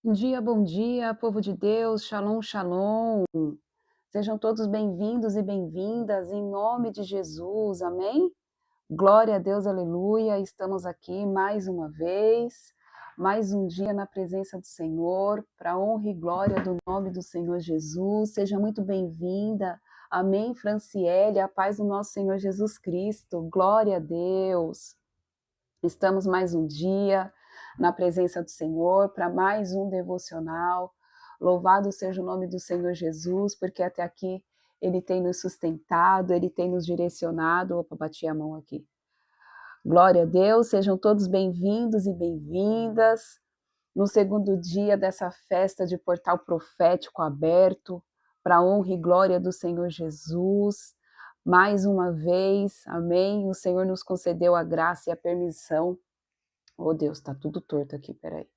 Bom dia, povo de Deus, shalom, shalom. Sejam todos bem-vindos e bem-vindas em nome de Jesus, amém? Glória a Deus, aleluia. Estamos aqui mais uma vez, mais um dia na presença do Senhor, para honra e glória do nome do Senhor Jesus. Seja muito bem-vinda, amém, Franciele, a paz do nosso Senhor Jesus Cristo. Glória a Deus. Estamos mais um dia na presença do Senhor para mais um devocional. Louvado seja o nome do Senhor Jesus, porque até aqui Ele tem nos sustentado, Ele tem nos direcionado. Opa, bati a mão aqui. Glória a Deus, sejam todos bem-vindos e bem-vindas no segundo dia dessa festa de portal profético aberto, para a honra e glória do Senhor Jesus. Mais uma vez, amém, o Senhor nos concedeu a graça e a permissão. Oh Deus, tá tudo torto aqui, peraí.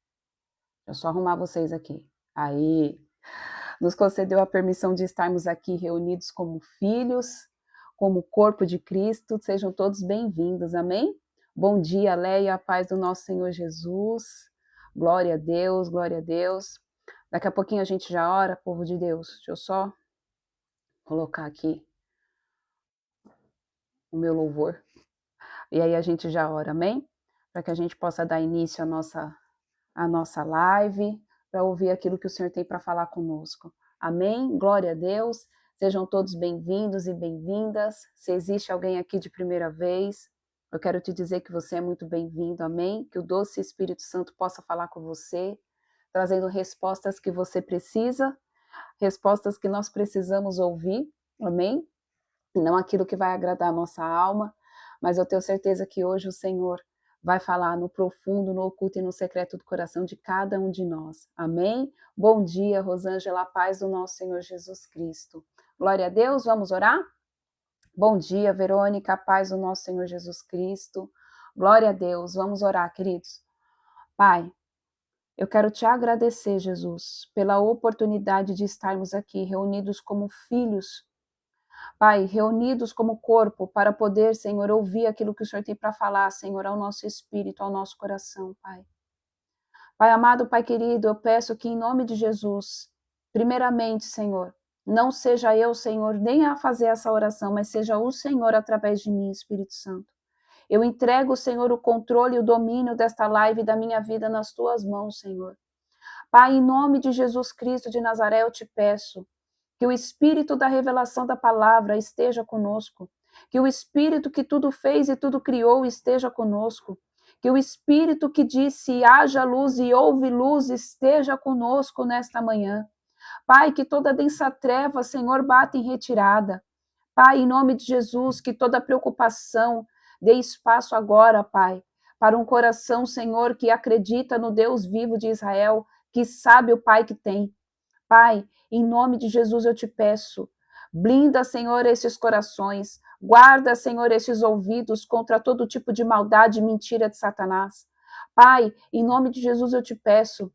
Deixa eu só arrumar vocês aqui. Aí, nos concedeu a permissão de estarmos aqui reunidos como filhos, como corpo de Cristo. Sejam todos bem-vindos, amém? Bom dia, Leia, a paz do nosso Senhor Jesus. Glória a Deus, glória a Deus. Daqui a pouquinho a gente já ora, povo de Deus. Deixa eu só colocar aqui o meu louvor. E aí a gente já ora, amém? Para que a gente possa dar início à nossa live, para ouvir aquilo que o Senhor tem para falar conosco. Amém? Glória a Deus. Sejam todos bem-vindos e bem-vindas. Se existe alguém aqui de primeira vez, eu quero te dizer que você é muito bem-vindo. Amém? Que o doce Espírito Santo possa falar com você, trazendo respostas que você precisa, respostas que nós precisamos ouvir. Amém? E não aquilo que vai agradar a nossa alma, mas eu tenho certeza que hoje o Senhor vai falar no profundo, no oculto e no secreto do coração de cada um de nós. Amém? Bom dia, Rosângela, a paz do nosso Senhor Jesus Cristo. Glória a Deus, vamos orar? Bom dia, Verônica, a paz do nosso Senhor Jesus Cristo. Glória a Deus, vamos orar, queridos. Pai, eu quero te agradecer, Jesus, pela oportunidade de estarmos aqui reunidos como filhos, Pai, reunidos como corpo para poder, Senhor, ouvir aquilo que o Senhor tem para falar, Senhor, ao nosso espírito, ao nosso coração, Pai. Pai amado, Pai querido, eu peço que em nome de Jesus, primeiramente, Senhor, não seja eu, Senhor, nem a fazer essa oração, mas seja o Senhor através de mim, Espírito Santo. Eu entrego, Senhor, o controle e o domínio desta live da minha vida nas tuas mãos, Senhor. Pai, em nome de Jesus Cristo de Nazaré, eu te peço que o Espírito da revelação da palavra esteja conosco, que o Espírito que tudo fez e tudo criou esteja conosco, que o Espírito que disse haja luz e houve luz esteja conosco nesta manhã. Pai, que toda densa treva, Senhor, bata em retirada. Pai, em nome de Jesus, que toda preocupação dê espaço agora, Pai, para um coração, Senhor, que acredita no Deus vivo de Israel, que sabe o Pai que tem. Pai, em nome de Jesus eu te peço, blinda, Senhor, esses corações, guarda, Senhor, esses ouvidos contra todo tipo de maldade e mentira de Satanás. Pai, em nome de Jesus eu te peço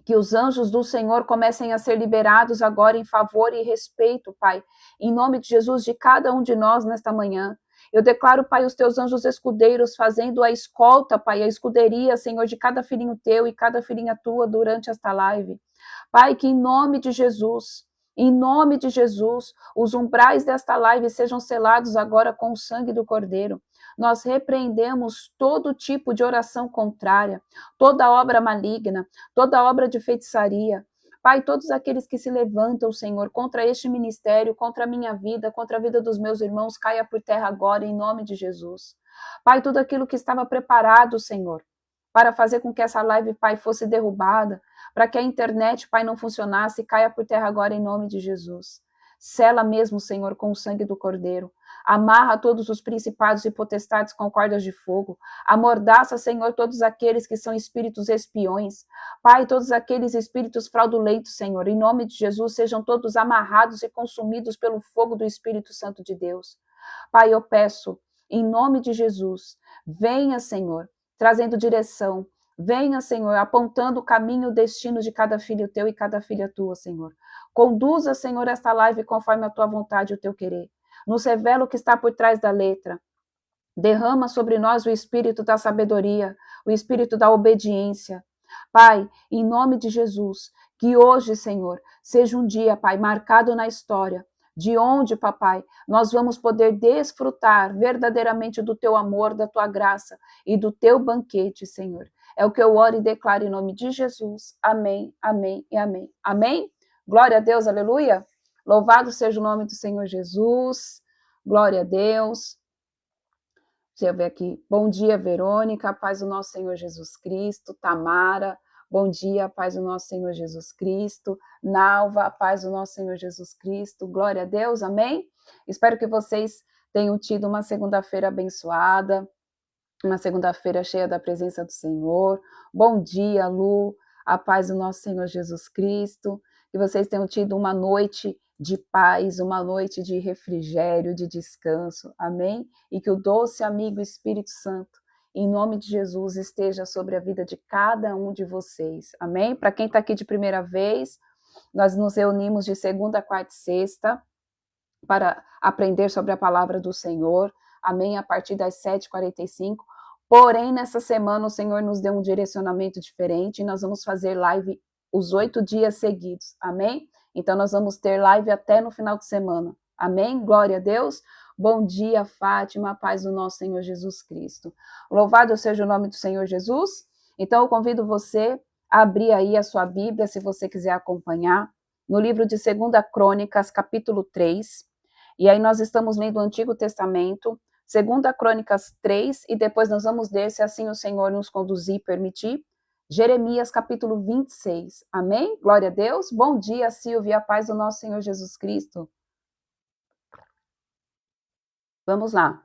que os anjos do Senhor comecem a ser liberados agora em favor e respeito, Pai, em nome de Jesus, de cada um de nós nesta manhã. Eu declaro, Pai, os teus anjos escudeiros fazendo a escolta, Pai, a escuderia, Senhor, de cada filhinho teu e cada filhinha tua durante esta live. Pai, que em nome de Jesus, os umbrais desta live sejam selados agora com o sangue do Cordeiro. Nós repreendemos todo tipo de oração contrária, toda obra maligna, toda obra de feitiçaria. Pai, todos aqueles que se levantam, Senhor, contra este ministério, contra a minha vida, contra a vida dos meus irmãos, caia por terra agora, em nome de Jesus. Pai, tudo aquilo que estava preparado, Senhor, para fazer com que essa live, Pai, fosse derrubada, para que a internet, Pai, não funcionasse, caia por terra agora, em nome de Jesus. Sela mesmo, Senhor, com o sangue do Cordeiro. Amarra todos os principados e potestades com cordas de fogo. Amordaça, Senhor, todos aqueles que são espíritos espiões. Pai, todos aqueles espíritos fraudulentos, Senhor, em nome de Jesus, sejam todos amarrados e consumidos pelo fogo do Espírito Santo de Deus. Pai, eu peço, em nome de Jesus, venha, Senhor, trazendo direção. Venha, Senhor, apontando o caminho, o destino de cada filho teu e cada filha tua, Senhor. Conduza, Senhor, esta live conforme a tua vontade e o teu querer. Nos revela o que está por trás da letra. Derrama sobre nós o espírito da sabedoria, o espírito da obediência. Pai, em nome de Jesus, que hoje, Senhor, seja um dia, Pai, marcado na história, de onde, papai, nós vamos poder desfrutar verdadeiramente do teu amor, da tua graça e do teu banquete, Senhor. É o que eu oro e declaro em nome de Jesus. Amém, amém e amém. Amém? Glória a Deus, aleluia. Louvado seja o nome do Senhor Jesus. Glória a Deus. Deixa eu ver aqui. Bom dia, Verônica, paz do nosso Senhor Jesus Cristo. Tamara, bom dia, paz do nosso Senhor Jesus Cristo. Nalva, paz do nosso Senhor Jesus Cristo. Glória a Deus, amém? Espero que vocês tenham tido uma segunda-feira abençoada, uma segunda-feira cheia da presença do Senhor. Bom dia, Lu, a paz do nosso Senhor Jesus Cristo. Que vocês tenham tido uma noite de paz, uma noite de refrigério, de descanso, amém? E que o doce amigo Espírito Santo, em nome de Jesus, esteja sobre a vida de cada um de vocês, amém? Para quem está aqui de primeira vez, nós nos reunimos de segunda, quarta e sexta para aprender sobre a palavra do Senhor, amém? A partir das 7h45. Porém, nessa semana o Senhor nos deu um direcionamento diferente e nós vamos fazer live os 8 dias seguidos, amém? Então, nós vamos ter live até no final de semana, amém? Glória a Deus. Bom dia, Fátima, paz do nosso Senhor Jesus Cristo. Louvado seja o nome do Senhor Jesus. Então, eu convido você a abrir aí a sua Bíblia, se você quiser acompanhar, no livro de 2 Crônicas, capítulo 3. E aí nós estamos lendo o Antigo Testamento, 2 Crônicas 3, e depois nós vamos ler, se assim o Senhor nos conduzir e permitir, Jeremias capítulo 26. Amém? Glória a Deus. Bom dia, Silvia, a paz do nosso Senhor Jesus Cristo. Vamos lá.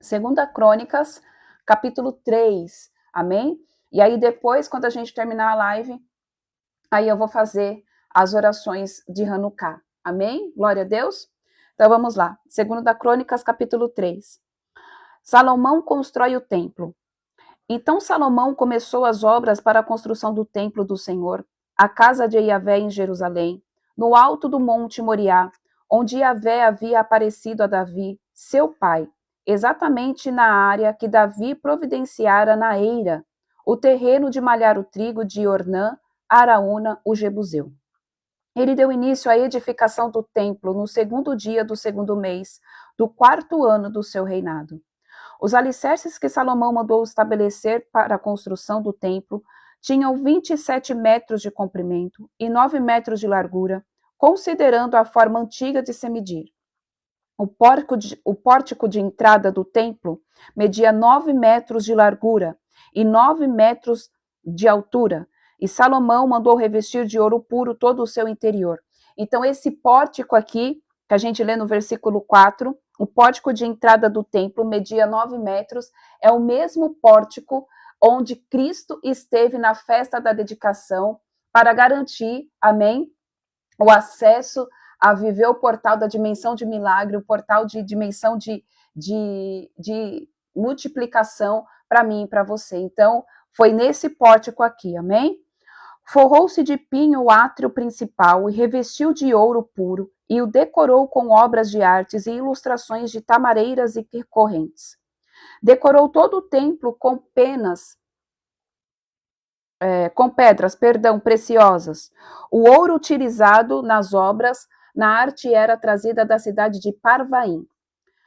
2 Crônicas, capítulo 3. Amém? E aí depois, quando a gente terminar a live, aí eu vou fazer as orações de Hanukkah. Amém? Glória a Deus. Então vamos lá. 2 Crônicas, capítulo 3. Salomão constrói o templo. Então Salomão começou as obras para a construção do templo do Senhor, a casa de Yahvé em Jerusalém, no alto do monte Moriá, onde Yahvé havia aparecido a Davi, seu pai, exatamente na área que Davi providenciara na eira, o terreno de malhar o trigo de Ornã, Araúna, o Jebuseu. Ele deu início à edificação do templo no 2º dia do 2º mês, do 4º ano do seu reinado. Os alicerces que Salomão mandou estabelecer para a construção do templo tinham 27 metros de comprimento e 9 metros de largura, considerando a forma antiga de se medir. O pórtico de entrada do templo media 9 metros de largura e 9 metros de altura, e Salomão mandou revestir de ouro puro todo o seu interior. Então, esse pórtico aqui, que a gente lê no versículo 4, o pórtico de entrada do templo media 9 metros, é o mesmo pórtico onde Cristo esteve na festa da dedicação para garantir, amém, o acesso a viver o portal da dimensão de milagre, o portal de dimensão de multiplicação para mim e para você. Então, foi nesse pórtico aqui, amém? Forrou-se de pinho o átrio principal e revestiu de ouro puro e o decorou com obras de artes e ilustrações de tamareiras e correntes. Decorou todo o templo com pedras preciosas. O ouro utilizado nas obras, na arte era trazida da cidade de Parvaim.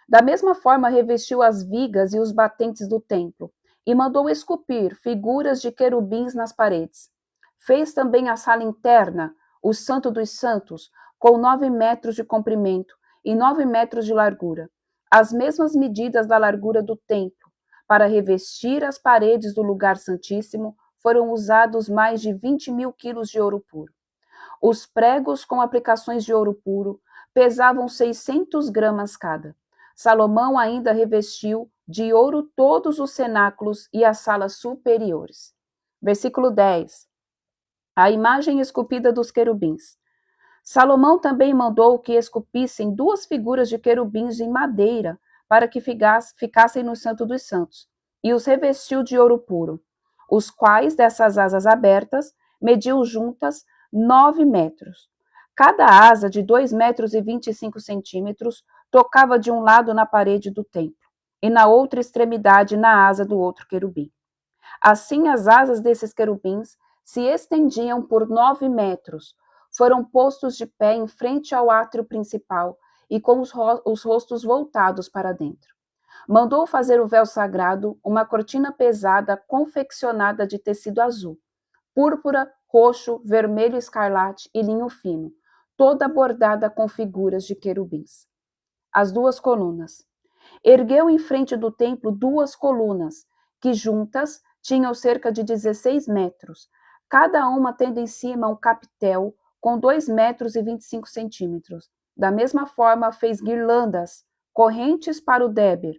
Da mesma forma, revestiu as vigas e os batentes do templo e mandou esculpir figuras de querubins nas paredes. Fez também a sala interna, o Santo dos Santos, com 9 metros de comprimento e 9 metros de largura, as mesmas medidas da largura do templo. Para revestir as paredes do lugar santíssimo, foram usados mais de 20.000 quilos de ouro puro. Os pregos com aplicações de ouro puro pesavam 600 gramas cada. Salomão ainda revestiu de ouro todos os cenáculos e as salas superiores. Versículo 10. A imagem esculpida dos querubins. Salomão também mandou que esculpissem 2 figuras de querubins em madeira para que ficassem no Santo dos Santos, e os revestiu de ouro puro, os quais, dessas asas abertas, mediam juntas 9 metros. Cada asa de 2 metros e 25 centímetros tocava de um lado na parede do templo, e na outra extremidade na asa do outro querubim. Assim as asas desses querubins se estendiam por 9 metros. Foram postos de pé em frente ao átrio principal e com os rostos voltados para dentro. Mandou fazer o véu sagrado, uma cortina pesada confeccionada de tecido azul, púrpura, roxo, vermelho escarlate e linho fino, toda bordada com figuras de querubins. As 2 colunas. Ergueu em frente do templo 2 colunas, que juntas tinham cerca de 16 metros, cada uma tendo em cima um capitel com 2 metros e 25 centímetros. Da mesma forma, fez guirlandas, correntes para o Déber,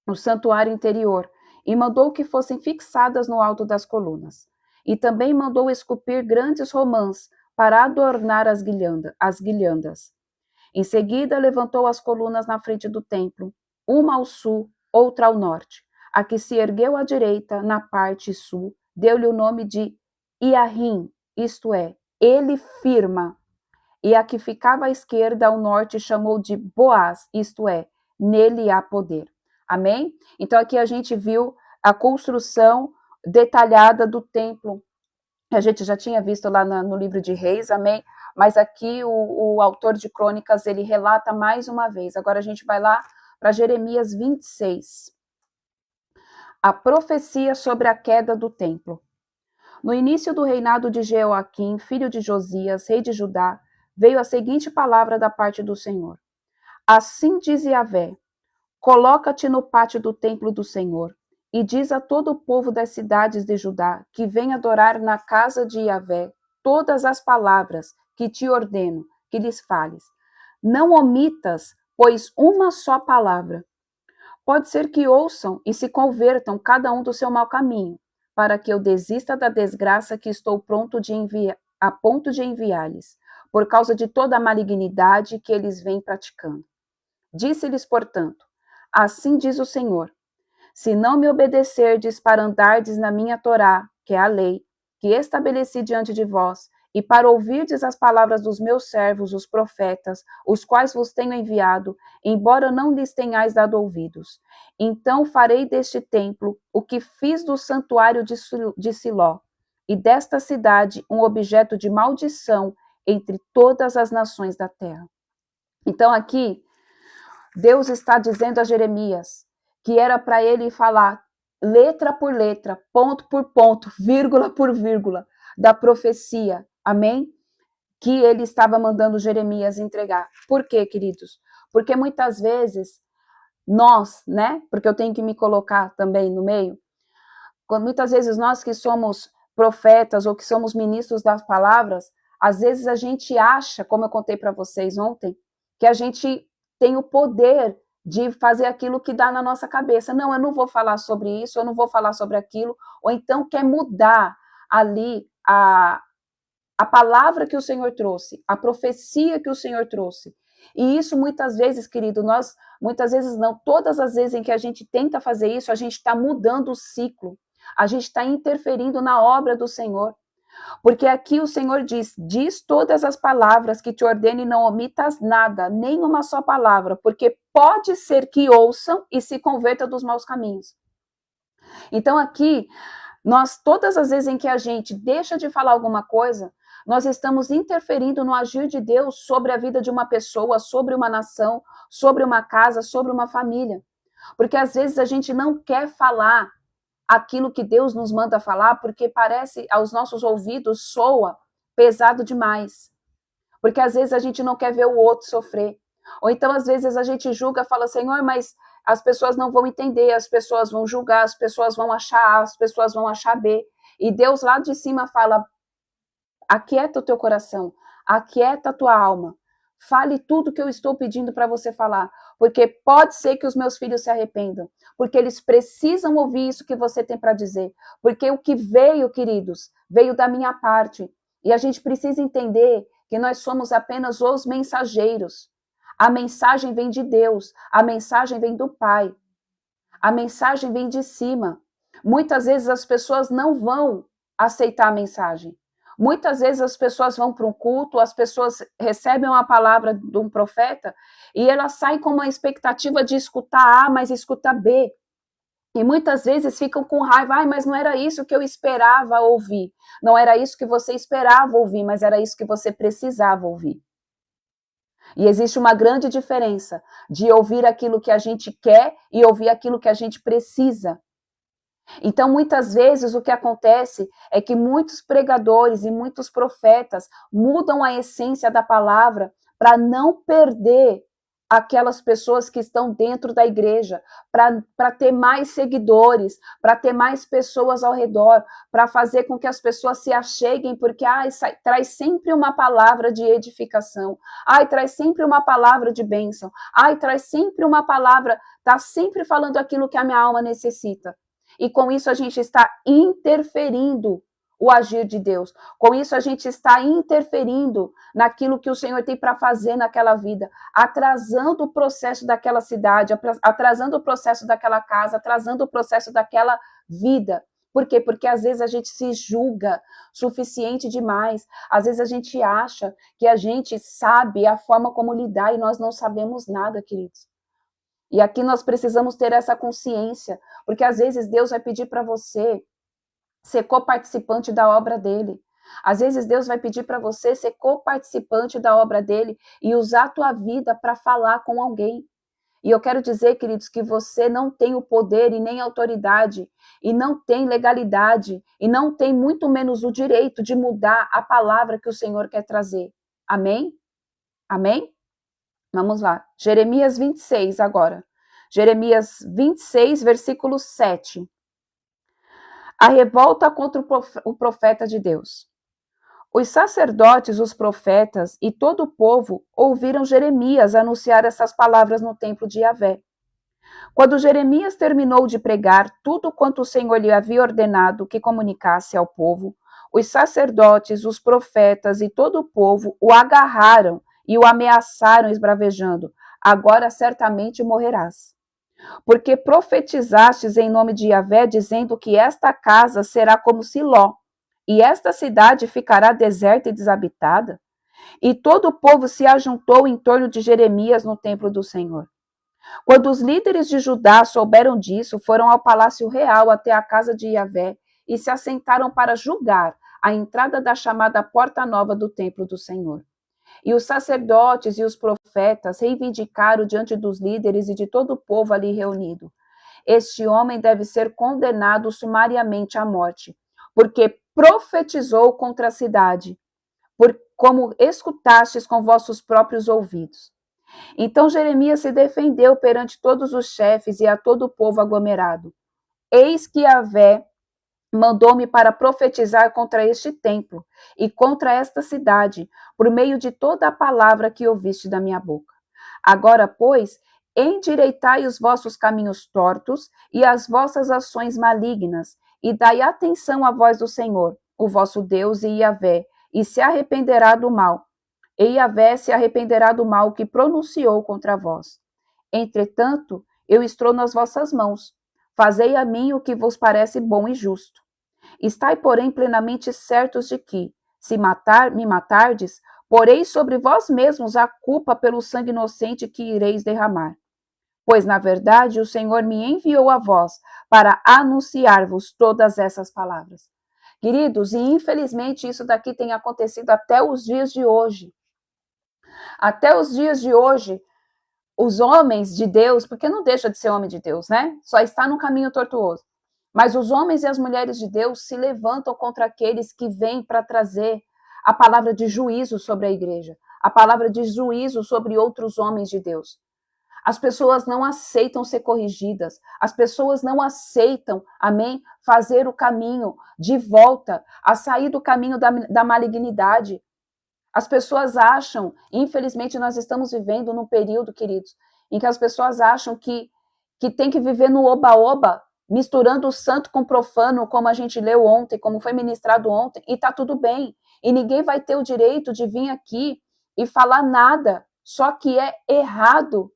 no santuário interior, e mandou que fossem fixadas no alto das colunas. E também mandou esculpir grandes romãs para adornar as guirlandas. Em seguida, levantou as colunas na frente do templo, uma ao sul, outra ao norte. A que se ergueu à direita, na parte sul, deu-lhe o nome de Iahim, isto é, ele firma. E a que ficava à esquerda, ao norte, chamou de Boaz, isto é, nele há poder. Amém? Então aqui a gente viu a construção detalhada do templo. A gente já tinha visto lá no livro de Reis, amém? Mas aqui o autor de Crônicas, ele relata mais uma vez. Agora a gente vai lá para Jeremias 26. A profecia sobre a queda do templo. No início do reinado de Jeoaquim, filho de Josias, rei de Judá, veio a seguinte palavra da parte do Senhor. Assim diz Yahvé, coloca-te no pátio do templo do Senhor, e diz a todo o povo das cidades de Judá, que vem adorar na casa de Yahvé, todas as palavras que te ordeno, que lhes fales. Não omitas, pois, uma só palavra. Pode ser que ouçam e se convertam cada um do seu mau caminho, para que eu desista da desgraça que estou a ponto de enviar-lhes, por causa de toda a malignidade que eles vêm praticando. Disse-lhes, portanto, assim diz o Senhor, se não me obedecerdes para andardes na minha Torá, que é a lei, que estabeleci diante de vós, e para ouvirdes as palavras dos meus servos, os profetas, os quais vos tenho enviado, embora não lhes tenhais dado ouvidos. Então farei deste templo o que fiz do santuário de Siló, e desta cidade um objeto de maldição entre todas as nações da terra. Então aqui, Deus está dizendo a Jeremias que era para ele falar letra por letra, ponto por ponto, vírgula por vírgula, da profecia, amém? Que ele estava mandando Jeremias entregar. Por quê, queridos? Porque muitas vezes nós, né? Porque eu tenho que me colocar também no meio. Muitas vezes nós que somos profetas ou que somos ministros das palavras, às vezes a gente acha, como eu contei para vocês ontem, que a gente tem o poder de fazer aquilo que dá na nossa cabeça. Não, eu não vou falar sobre isso, eu não vou falar sobre aquilo, ou então quer mudar ali a palavra que o Senhor trouxe, a profecia que o Senhor trouxe. E isso muitas vezes, querido, muitas vezes não, todas as vezes em que a gente tenta fazer isso, a gente está mudando o ciclo, a gente está interferindo na obra do Senhor. Porque aqui o Senhor diz todas as palavras que te ordeno e não omitas nada, nem uma só palavra, porque pode ser que ouçam e se convertam dos maus caminhos. Então aqui, todas as vezes em que a gente deixa de falar alguma coisa, nós estamos interferindo no agir de Deus sobre a vida de uma pessoa, sobre uma nação, sobre uma casa, sobre uma família. Porque às vezes a gente não quer falar aquilo que Deus nos manda falar, porque parece, aos nossos ouvidos, soa pesado demais. Porque às vezes a gente não quer ver o outro sofrer. Ou então, às vezes, a gente julga, fala, Senhor, mas as pessoas não vão entender, as pessoas vão julgar, as pessoas vão achar A, as pessoas vão achar B. E Deus lá de cima fala, aquieta o teu coração, aquieta a tua alma. Fale tudo que eu estou pedindo para você falar, porque pode ser que os meus filhos se arrependam, porque eles precisam ouvir isso que você tem para dizer, porque o que veio, queridos, veio da minha parte, e a gente precisa entender que nós somos apenas os mensageiros. A mensagem vem de Deus, a mensagem vem do Pai, a mensagem vem de cima. Muitas vezes as pessoas não vão aceitar a mensagem. Muitas vezes as pessoas vão para um culto, as pessoas recebem uma palavra de um profeta e elas saem com uma expectativa de escutar A, mas escutar B. E muitas vezes ficam com raiva, ai, mas não era isso que eu esperava ouvir. Não era isso que você esperava ouvir, mas era isso que você precisava ouvir. E existe uma grande diferença de ouvir aquilo que a gente quer e ouvir aquilo que a gente precisa. Então, muitas vezes, o que acontece é que muitos pregadores e muitos profetas mudam a essência da palavra para não perder aquelas pessoas que estão dentro da igreja, para ter mais seguidores, para ter mais pessoas ao redor, para fazer com que as pessoas se acheguem, porque traz sempre uma palavra de edificação, traz sempre uma palavra de bênção, traz sempre uma palavra, está sempre falando aquilo que a minha alma necessita. E com isso a gente está interferindo o agir de Deus. Com isso a gente está interferindo naquilo que o Senhor tem para fazer naquela vida, atrasando o processo daquela cidade, atrasando o processo daquela casa, atrasando o processo daquela vida. Por quê? Porque às vezes a gente se julga suficiente demais. Às vezes a gente acha que a gente sabe a forma como lidar e nós não sabemos nada, queridos. E aqui nós precisamos ter essa consciência, porque às vezes Deus vai pedir para você ser coparticipante da obra dele. Às vezes Deus vai pedir para você ser coparticipante da obra dele e usar a tua vida para falar com alguém. E eu quero dizer, queridos, que você não tem o poder e nem a autoridade, e não tem legalidade, e não tem muito menos o direito de mudar a palavra que o Senhor quer trazer. Amém? Amém? Vamos lá. Jeremias 26 agora. Jeremias 26, versículo 7. A revolta contra o profeta de Deus. Os sacerdotes, os profetas e todo o povo ouviram Jeremias anunciar essas palavras no templo de Yahvé. Quando Jeremias terminou de pregar tudo quanto o Senhor lhe havia ordenado que comunicasse ao povo, os sacerdotes, os profetas e todo o povo o agarraram e o ameaçaram, esbravejando: agora certamente morrerás. Porque profetizastes em nome de Yahvé, dizendo que esta casa será como Siló, e esta cidade ficará deserta e desabitada. E todo o povo se ajuntou em torno de Jeremias no templo do Senhor. Quando os líderes de Judá souberam disso, foram ao palácio real até a casa de Yahvé e se assentaram para julgar a entrada da chamada Porta Nova do templo do Senhor. E os sacerdotes e os profetas reivindicaram diante dos líderes e de todo o povo ali reunido: este homem deve ser condenado sumariamente à morte, porque profetizou contra a cidade, como escutastes com vossos próprios ouvidos. Então Jeremias se defendeu perante todos os chefes e a todo o povo aglomerado. Eis que Yahvé mandou-me para profetizar contra este templo e contra esta cidade, por meio de toda a palavra que ouviste da minha boca. Agora, pois, endireitai os vossos caminhos tortos e as vossas ações malignas, e dai atenção à voz do Senhor, o vosso Deus e Yahvé, e se arrependerá do mal. E Yahvé se arrependerá do mal que pronunciou contra vós. Entretanto, eu estou nas vossas mãos. Fazei a mim o que vos parece bom e justo. Estai, porém, plenamente certos de que, se me matardes, poreis sobre vós mesmos a culpa pelo sangue inocente que ireis derramar. Pois, na verdade, o Senhor me enviou a vós para anunciar-vos todas essas palavras. Queridos, e infelizmente isso daqui tem acontecido até os dias de hoje. Até os dias de hoje, os homens de Deus, porque não deixa de ser homem de Deus, né? Só está no caminho tortuoso. Mas os homens e as mulheres de Deus se levantam contra aqueles que vêm para trazer a palavra de juízo sobre a igreja, a palavra de juízo sobre outros homens de Deus. As pessoas não aceitam ser corrigidas, as pessoas não aceitam, amém, fazer o caminho de volta, a sair do caminho da malignidade. As pessoas acham, infelizmente nós estamos vivendo num período, queridos, em que as pessoas acham que tem que viver no oba-oba, misturando o santo com o profano, como a gente leu ontem, como foi ministrado ontem, e tá tudo bem. E ninguém vai ter o direito de vir aqui e falar nada, só que é errado.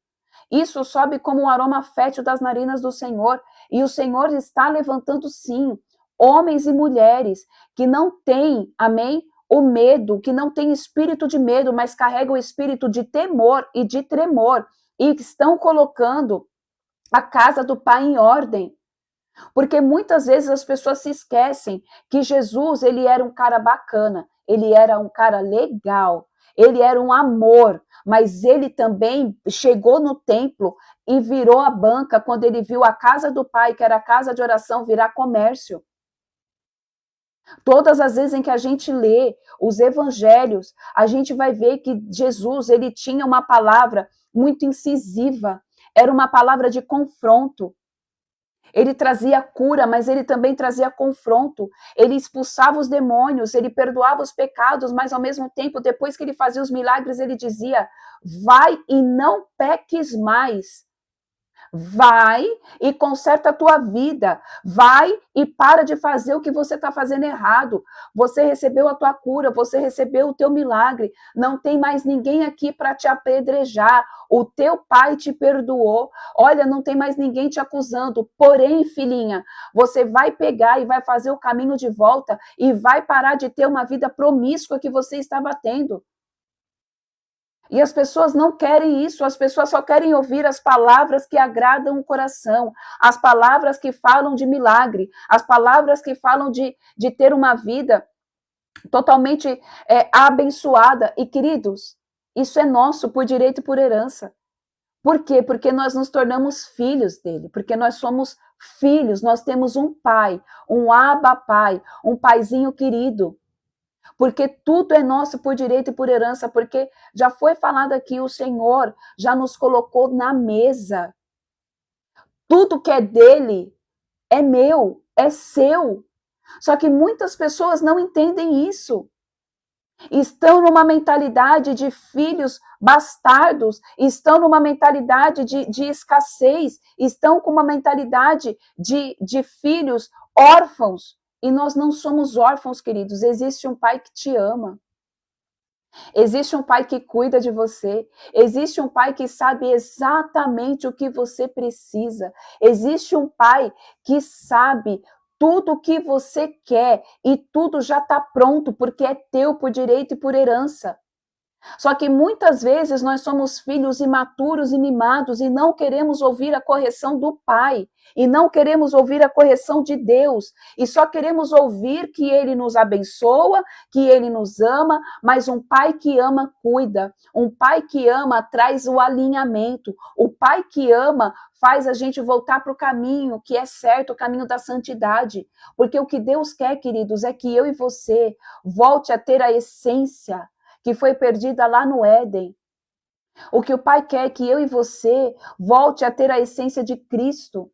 Isso sobe como um aroma fétil das narinas do Senhor, e o Senhor está levantando, sim, homens e mulheres que não têm, amém, o medo, que não tem espírito de medo, mas carrega o espírito de temor e de tremor, e estão colocando a casa do Pai em ordem. Porque muitas vezes as pessoas se esquecem que Jesus, ele era um cara bacana, ele era um cara legal, ele era um amor, mas ele também chegou no templo e virou a banca quando ele viu a casa do Pai, que era a casa de oração, virar comércio. Todas as vezes em que a gente lê os evangelhos, a gente vai ver que Jesus, ele tinha uma palavra muito incisiva, era uma palavra de confronto. Ele trazia cura, mas ele também trazia confronto. Ele expulsava os demônios, ele perdoava os pecados, mas ao mesmo tempo, depois que ele fazia os milagres, ele dizia: vai e não peques mais. Vai e conserta a tua vida. Vai e para de fazer o que você está fazendo errado. Você recebeu a tua cura, você recebeu o teu milagre. Não tem mais ninguém aqui para te apedrejar. O teu pai te perdoou. Olha, não tem mais ninguém te acusando. Porém, filhinha, você vai pegar e vai fazer o caminho de volta e vai parar de ter uma vida promíscua que você estava tendo. E as pessoas não querem isso, as pessoas só querem ouvir as palavras que agradam o coração, as palavras que falam de milagre, as palavras que falam de ter uma vida totalmente abençoada. E, queridos, isso é nosso por direito e por herança. Por quê? Porque nós nos tornamos filhos dele, porque nós somos filhos, nós temos um pai, um Abba Pai, um paizinho querido. Porque tudo é nosso por direito e por herança, porque já foi falado aqui, o Senhor já nos colocou na mesa. Tudo que é dele é meu, é seu. Só que muitas pessoas não entendem isso. Estão numa mentalidade de filhos bastardos, estão numa mentalidade de escassez, estão com uma mentalidade de filhos órfãos. E nós não somos órfãos, queridos. Existe um pai que te ama. Existe um pai que cuida de você. Existe um pai que sabe exatamente o que você precisa. Existe um pai que sabe tudo o que você quer e tudo já está pronto, porque é teu por direito e por herança. Só que muitas vezes nós somos filhos imaturos e mimados e não queremos ouvir a correção do pai, e não queremos ouvir a correção de Deus, e só queremos ouvir que ele nos abençoa, que ele nos ama, mas um pai que ama cuida, um pai que ama traz o alinhamento, o pai que ama faz a gente voltar para o caminho que é certo, o caminho da santidade, porque o que Deus quer, queridos, é que eu e você volte a ter a essência que foi perdida lá no Éden. O que o Pai quer é que eu e você volte a ter a essência de Cristo.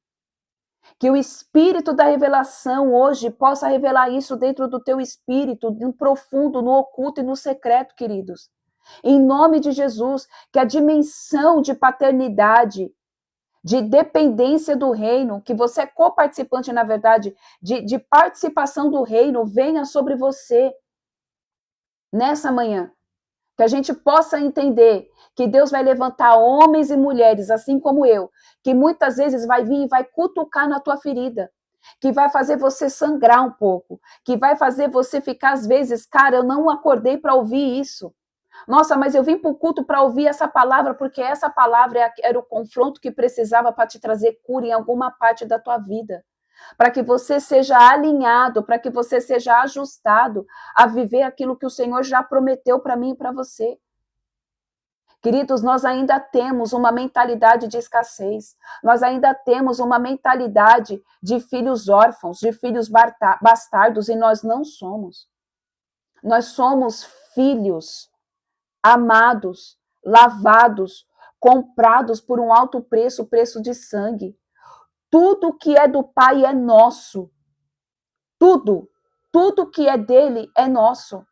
Que o Espírito da revelação hoje possa revelar isso dentro do teu espírito, no profundo, no oculto e no secreto, queridos. Em nome de Jesus, que a dimensão de paternidade, de dependência do reino, que você é coparticipante, na verdade, de participação do reino, venha sobre você nessa manhã. Que a gente possa entender que Deus vai levantar homens e mulheres, assim como eu, que muitas vezes vai vir e vai cutucar na tua ferida, que vai fazer você sangrar um pouco, que vai fazer você ficar às vezes, cara, eu não acordei para ouvir isso. Nossa, mas eu vim para o culto para ouvir essa palavra, porque essa palavra era o confronto que precisava para te trazer cura em alguma parte da tua vida. Para que você seja alinhado, para que você seja ajustado a viver aquilo que o Senhor já prometeu para mim e para você. Queridos, nós ainda temos uma mentalidade de escassez, nós ainda temos uma mentalidade de filhos órfãos, de filhos bastardos, e nós não somos. Nós somos filhos amados, lavados, comprados por um alto preço, preço de sangue. Tudo que é do Pai é nosso. Tudo que é dele é nosso.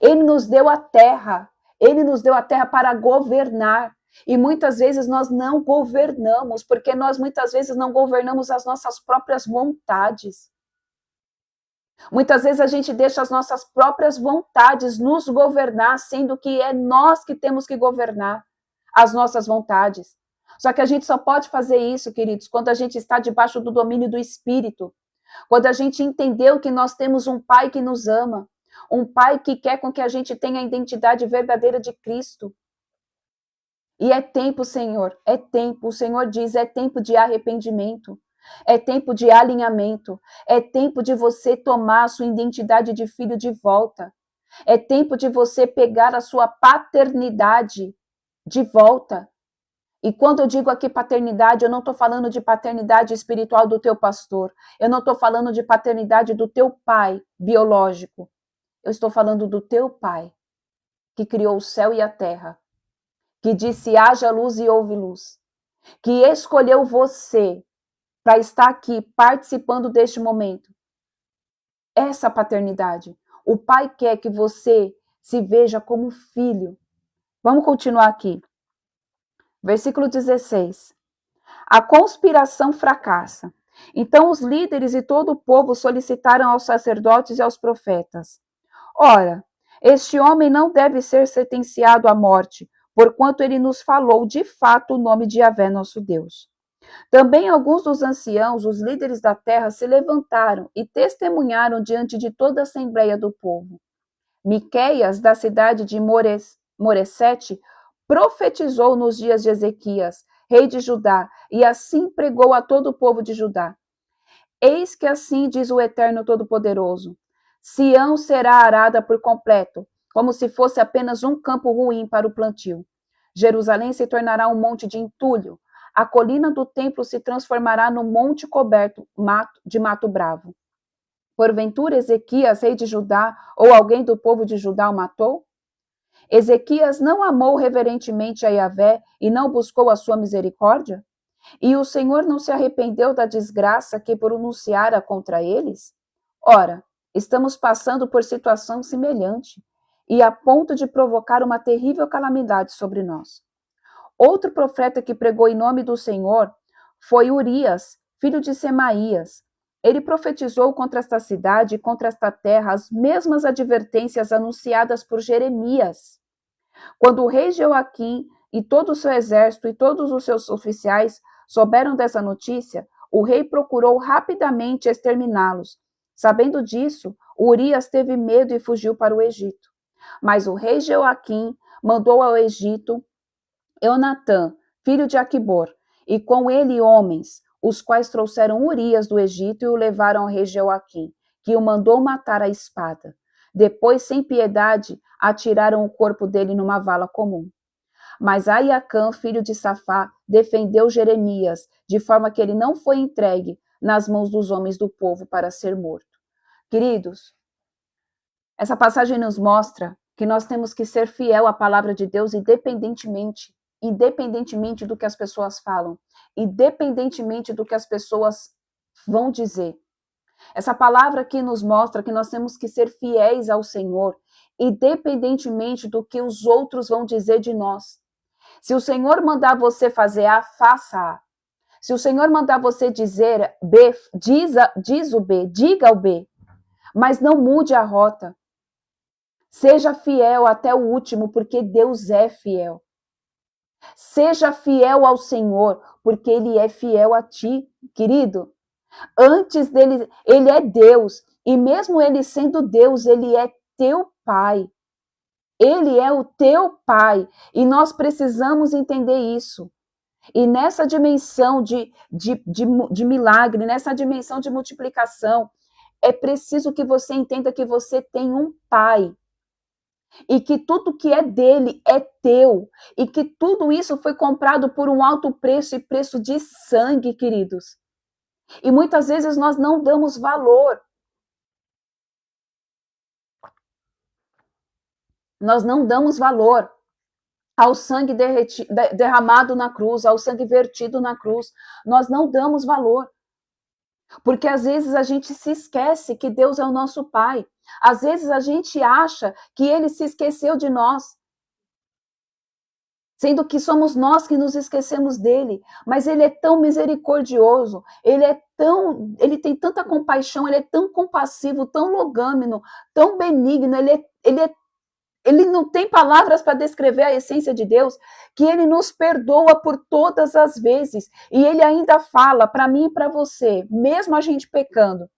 Ele nos deu a terra. Ele nos deu a terra para governar. E muitas vezes nós não governamos, porque nós muitas vezes não governamos as nossas próprias vontades. Muitas vezes a gente deixa as nossas próprias vontades nos governar, sendo que é nós que temos que governar as nossas vontades. Só que a gente só pode fazer isso, queridos, quando a gente está debaixo do domínio do Espírito. Quando a gente entendeu que nós temos um Pai que nos ama, um Pai que quer com que a gente tenha a identidade verdadeira de Cristo. E é tempo, Senhor, é tempo. O Senhor diz, é tempo de arrependimento. É tempo de alinhamento. É tempo de você tomar a sua identidade de filho de volta. É tempo de você pegar a sua paternidade de volta. E quando eu digo aqui paternidade, eu não estou falando de paternidade espiritual do teu pastor. Eu não estou falando de paternidade do teu pai biológico. Eu estou falando do teu pai, que criou o céu e a terra, que disse haja luz e houve luz, que escolheu você para estar aqui participando deste momento. Essa paternidade. O pai quer que você se veja como filho. Vamos continuar aqui. Versículo 16. A conspiração fracassa. Então os líderes e todo o povo solicitaram aos sacerdotes e aos profetas: ora, este homem não deve ser sentenciado à morte, porquanto ele nos falou de fato o nome de Yahvé, nosso Deus. Também alguns dos anciãos, os líderes da terra, se levantaram e testemunharam diante de toda a assembleia do povo. Miqueias, da cidade de Moresete, profetizou nos dias de Ezequias, rei de Judá, e assim pregou a todo o povo de Judá. Eis que assim diz o Eterno Todo-Poderoso: Sião será arada por completo, como se fosse apenas um campo ruim para o plantio. Jerusalém se tornará um monte de entulho. A colina do templo se transformará num monte coberto de mato bravo. Porventura Ezequias, rei de Judá, ou alguém do povo de Judá o matou? Ezequias não amou reverentemente a Yahvé e não buscou a sua misericórdia? E o Senhor não se arrependeu da desgraça que pronunciara contra eles? Ora, estamos passando por situação semelhante e a ponto de provocar uma terrível calamidade sobre nós. Outro profeta que pregou em nome do Senhor foi Urias, filho de Semaías. Ele profetizou contra esta cidade e contra esta terra as mesmas advertências anunciadas por Jeremias. Quando o rei Joaquim e todo o seu exército e todos os seus oficiais souberam dessa notícia, o rei procurou rapidamente exterminá-los. Sabendo disso, Urias teve medo e fugiu para o Egito. Mas o rei Joaquim mandou ao Egito Eunatã, filho de Aquibor, e com ele homens, os quais trouxeram Urias do Egito e o levaram ao rei Joaquim, que o mandou matar à espada. Depois, sem piedade, atiraram o corpo dele numa vala comum. Mas Aiacã, filho de Safá, defendeu Jeremias, de forma que ele não foi entregue nas mãos dos homens do povo para ser morto. Queridos, essa passagem nos mostra que nós temos que ser fiel à palavra de Deus independentemente do que as pessoas falam, independentemente do que as pessoas vão dizer. Essa palavra aqui nos mostra que nós temos que ser fiéis ao Senhor, independentemente do que os outros vão dizer de nós. Se o Senhor mandar você fazer A, faça A. Se o Senhor mandar você dizer B, diz o B, diga o B, mas não mude a rota. Seja fiel até o último, porque Deus é fiel. Seja fiel ao Senhor, porque Ele é fiel a ti, querido. Antes dele, Ele é Deus, e mesmo Ele sendo Deus, Ele é teu Pai. Ele é o teu Pai, e nós precisamos entender isso. E nessa dimensão de milagre, nessa dimensão de multiplicação, é preciso que você entenda que você tem um Pai. E que tudo que é dele é teu. E que tudo isso foi comprado por um alto preço e preço de sangue, queridos. E muitas vezes nós não damos valor. Nós não damos valor ao sangue derramado na cruz, ao sangue vertido na cruz. Nós não damos valor. Porque às vezes a gente se esquece que Deus é o nosso Pai. Às vezes a gente acha que Ele se esqueceu de nós. Sendo que somos nós que nos esquecemos dele. Mas Ele é tão misericordioso, Ele tem tanta compaixão, Ele é tão compassivo, tão longâmino, tão benigno, Ele não tem palavras para descrever a essência de Deus, que Ele nos perdoa por todas as vezes. E Ele ainda fala para mim e para você, mesmo a gente pecando,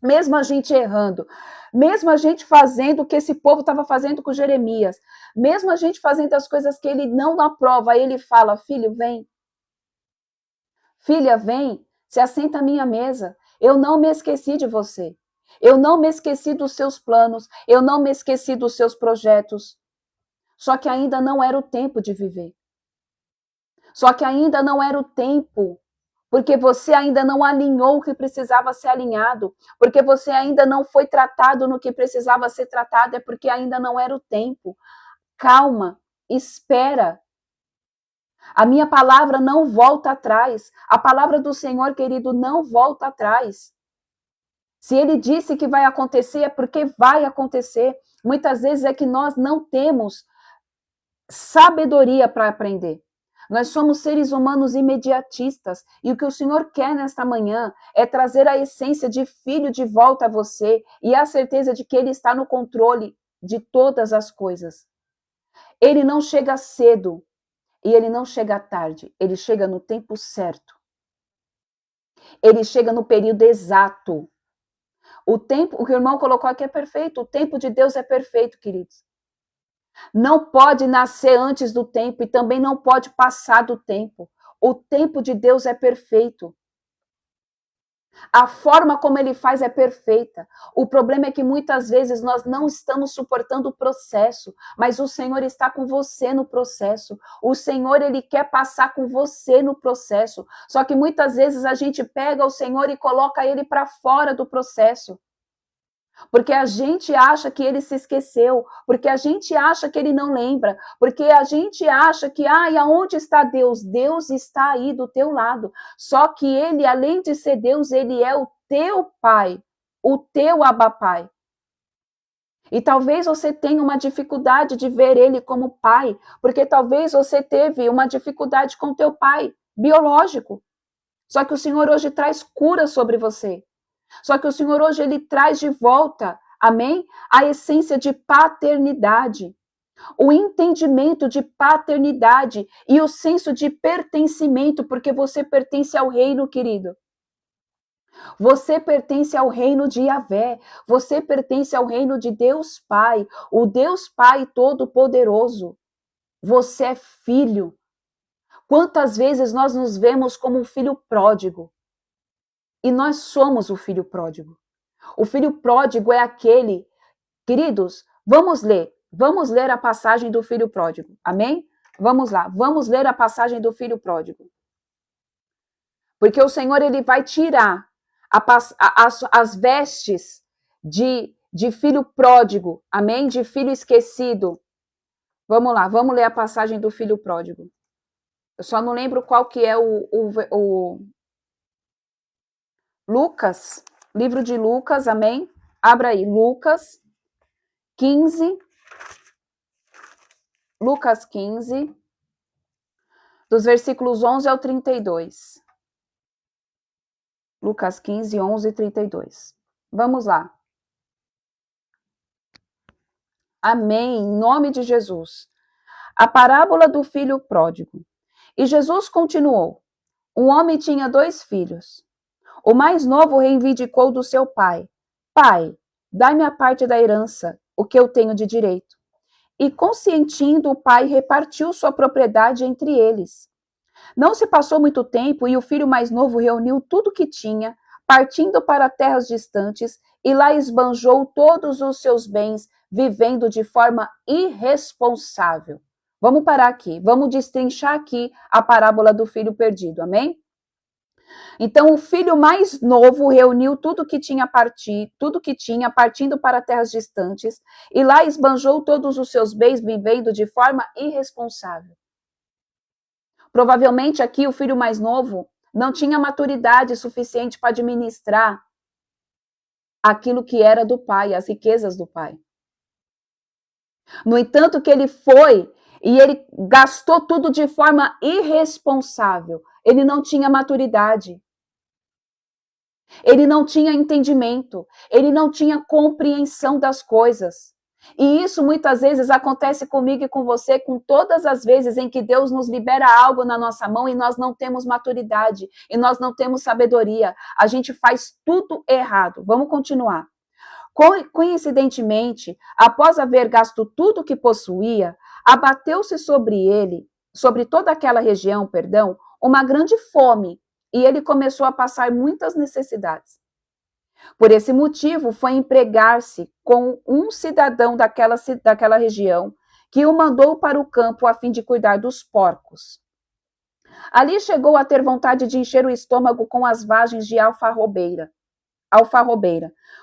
mesmo a gente errando, mesmo a gente fazendo o que esse povo estava fazendo com Jeremias, mesmo a gente fazendo as coisas que Ele não aprova, Ele fala, filho, vem. Filha, vem. Se assenta à minha mesa. Eu não me esqueci de você. Eu não me esqueci dos seus planos. Eu não me esqueci dos seus projetos. Só que ainda não era o tempo de viver. Só que ainda não era o tempo, porque você ainda não alinhou o que precisava ser alinhado, porque você ainda não foi tratado no que precisava ser tratado, é porque ainda não era o tempo. Calma, espera. A minha palavra não volta atrás. A palavra do Senhor, querido, não volta atrás. Se ele disse que vai acontecer, é porque vai acontecer. Muitas vezes é que nós não temos sabedoria para aprender. Nós somos seres humanos imediatistas e o que o Senhor quer nesta manhã é trazer a essência de filho de volta a você e a certeza de que Ele está no controle de todas as coisas. Ele não chega cedo e Ele não chega tarde, Ele chega no tempo certo. Ele chega no período exato. O tempo, o que o irmão colocou aqui é perfeito, o tempo de Deus é perfeito, queridos. Não pode nascer antes do tempo e também não pode passar do tempo. O tempo de Deus é perfeito. A forma como ele faz é perfeita. O problema é que muitas vezes nós não estamos suportando o processo, mas o Senhor está com você no processo. O Senhor, ele quer passar com você no processo. Só que muitas vezes a gente pega o Senhor e coloca ele para fora do processo. Porque a gente acha que ele se esqueceu, porque a gente acha que ele não lembra, porque a gente acha que, aonde está Deus? Deus está aí do teu lado. Só que ele, além de ser Deus, ele é o teu pai, o teu Abba Pai. E talvez você tenha uma dificuldade de ver ele como pai, porque talvez você teve uma dificuldade com teu pai biológico. Só que o Senhor hoje traz cura sobre você. Só que o Senhor hoje, ele traz de volta, amém? A essência de paternidade, o entendimento de paternidade e o senso de pertencimento, porque você pertence ao reino, querido. Você pertence ao reino de Yahvé, você pertence ao reino de Deus Pai, o Deus Pai Todo-Poderoso. Você é filho. Quantas vezes nós nos vemos como um filho pródigo? E nós somos o filho pródigo. O filho pródigo é aquele, queridos, vamos ler a passagem do filho pródigo, amém? Vamos lá, vamos ler a passagem do filho pródigo. Porque o Senhor, ele vai tirar as vestes de filho pródigo, amém? De filho esquecido. Vamos lá, vamos ler a passagem do filho pródigo. Eu só não lembro qual que é o Lucas, livro de Lucas, amém? Abra aí, Lucas 15, dos versículos 11 ao 32. Lucas 15, 11 e 32. Vamos lá. Amém, em nome de Jesus. A parábola do filho pródigo. E Jesus continuou. Um homem tinha 2 filhos. O mais novo reivindicou do seu pai: Pai, dai-me a parte da herança, o que eu tenho de direito. E, consentindo, o pai repartiu sua propriedade entre eles. Não se passou muito tempo e o filho mais novo reuniu tudo o que tinha, partindo para terras distantes, e lá esbanjou todos os seus bens, vivendo de forma irresponsável. Vamos parar aqui, vamos destrinchar aqui a parábola do filho perdido, amém? Então, o filho mais novo reuniu tudo que tinha partindo para terras distantes, e lá esbanjou todos os seus bens, vivendo de forma irresponsável. Provavelmente aqui o filho mais novo não tinha maturidade suficiente para administrar aquilo que era do pai, as riquezas do pai. No entanto, que ele foi e ele gastou tudo de forma irresponsável. Ele não tinha maturidade. Ele não tinha entendimento. Ele não tinha compreensão das coisas. E isso muitas vezes acontece comigo e com você, com todas as vezes em que Deus nos libera algo na nossa mão e nós não temos maturidade, e nós não temos sabedoria. A gente faz tudo errado. Vamos continuar. Coincidentemente, após haver gasto tudo o que possuía, abateu-se sobre toda aquela região, uma grande fome, e ele começou a passar muitas necessidades. Por esse motivo, foi empregar-se com um cidadão daquela região, que o mandou para o campo a fim de cuidar dos porcos. Ali chegou a ter vontade de encher o estômago com as vagens de alfarrobeira,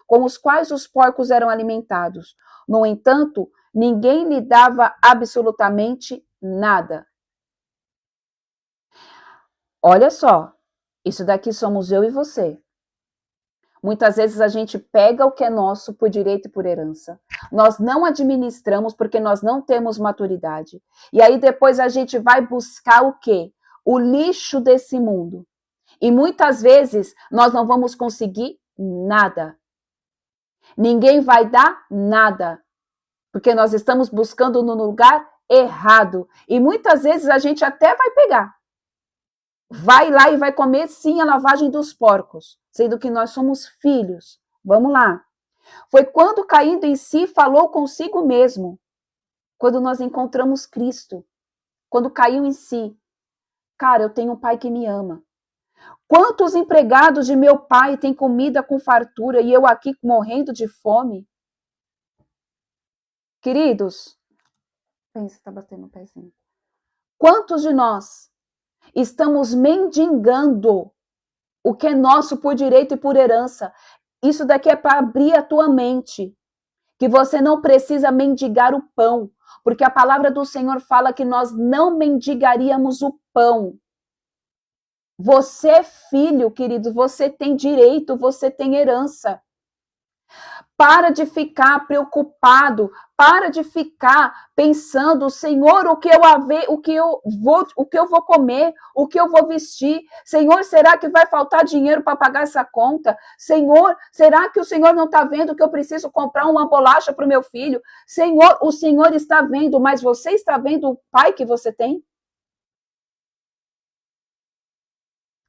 com os quais os porcos eram alimentados. No entanto, ninguém lhe dava absolutamente nada. Olha só, isso daqui somos eu e você. Muitas vezes a gente pega o que é nosso por direito e por herança. Nós não administramos porque nós não temos maturidade. E aí depois a gente vai buscar o quê? O lixo desse mundo. E muitas vezes nós não vamos conseguir nada. Ninguém vai dar nada. Porque nós estamos buscando no lugar errado. E muitas vezes a gente até vai pegar. Vai lá e vai comer, sim, a lavagem dos porcos, sendo que nós somos filhos. Vamos lá. Foi quando, caindo em si, falou consigo mesmo. Quando nós encontramos Cristo. Quando caiu em si. Cara, eu tenho um pai que me ama. Quantos empregados de meu pai têm comida com fartura e eu aqui morrendo de fome? Queridos, pensa, tá batendo o pezinho. Quantos de nós estamos mendigando o que é nosso por direito e por herança? Isso daqui é para abrir a tua mente, que você não precisa mendigar o pão, porque a palavra do Senhor fala que nós não mendigaríamos o pão. Você é filho, querido, você tem direito, você tem herança. Para de ficar preocupado, para de ficar pensando, Senhor, o que eu vou comer, o que eu vou vestir? Senhor, será que vai faltar dinheiro para pagar essa conta? Senhor, será que o Senhor não está vendo que eu preciso comprar uma bolacha para o meu filho? Senhor, o Senhor está vendo, mas você está vendo o pai que você tem?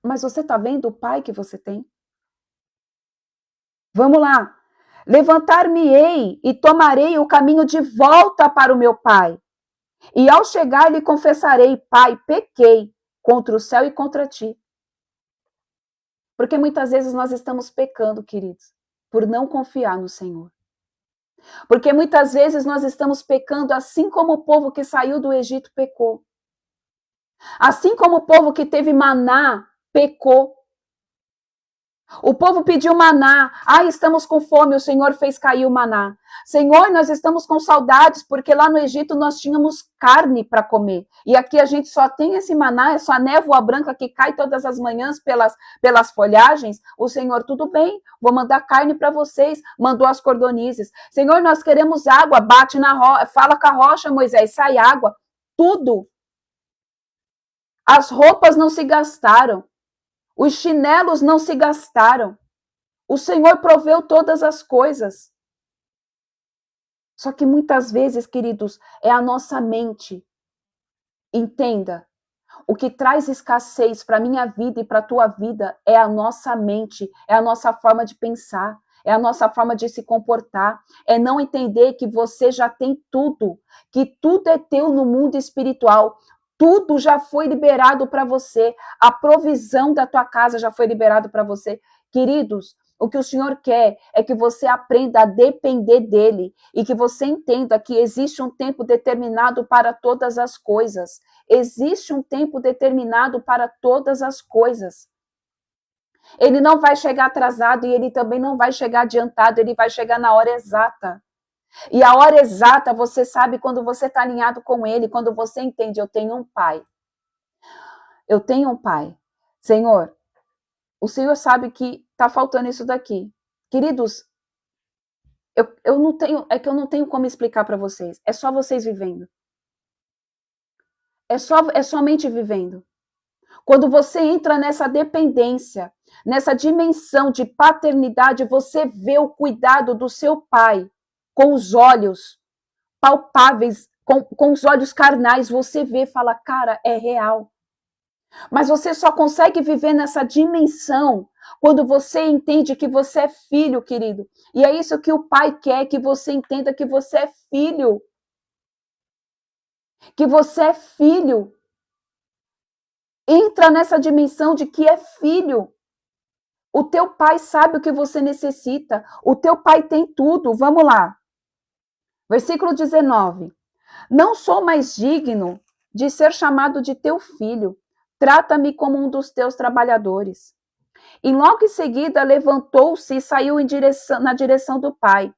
Mas você está vendo o pai que você tem? Vamos lá. Levantar-me-ei e tomarei o caminho de volta para o meu pai. E ao chegar lhe confessarei, Pai, pequei contra o céu e contra ti. Porque muitas vezes nós estamos pecando, queridos, por não confiar no Senhor. Porque muitas vezes nós estamos pecando assim como o povo que saiu do Egito pecou. Assim como o povo que teve maná pecou. O povo pediu maná. Estamos com fome, o Senhor fez cair o maná. Senhor, nós estamos com saudades, porque lá no Egito nós tínhamos carne para comer. E aqui a gente só tem esse maná, é só a névoa branca que cai todas as manhãs pelas folhagens. O Senhor, tudo bem, vou mandar carne para vocês. Mandou as cordonizes. Senhor, nós queremos água, bate na rocha, fala com a rocha, Moisés, sai água. Tudo. As roupas não se gastaram. Os chinelos não se gastaram. O Senhor proveu todas as coisas. Só que muitas vezes, queridos, é a nossa mente. Entenda, o que traz escassez para a minha vida e para a tua vida é a nossa mente, é a nossa forma de pensar, é a nossa forma de se comportar, é não entender que você já tem tudo, que tudo é teu no mundo espiritual. Tudo já foi liberado para você. A provisão da tua casa já foi liberado para você. Queridos, o que o Senhor quer é que você aprenda a depender dele e que você entenda que existe um tempo determinado para todas as coisas. Existe um tempo determinado para todas as coisas. Ele não vai chegar atrasado e ele também não vai chegar adiantado, ele vai chegar na hora exata. E a hora exata você sabe quando você está alinhado com ele, quando você entende, eu tenho um pai. Eu tenho um pai. Senhor, o Senhor sabe que está faltando isso daqui. Queridos, eu não tenho, é que eu não tenho como explicar para vocês. É só vocês vivendo. É somente vivendo. Quando você entra nessa dependência, nessa dimensão de paternidade, você vê o cuidado do seu pai com os olhos palpáveis, com os olhos carnais, você vê e fala, cara, é real. Mas você só consegue viver nessa dimensão quando você entende que você é filho, querido. E é isso que o pai quer, que você entenda que você é filho. Que você é filho. Entra nessa dimensão de que é filho. O teu pai sabe o que você necessita. O teu pai tem tudo. Vamos lá. Versículo 19. Não sou mais digno de ser chamado de teu filho. Trata-me como um dos teus trabalhadores. E logo em seguida levantou-se e saiu na direção do pai.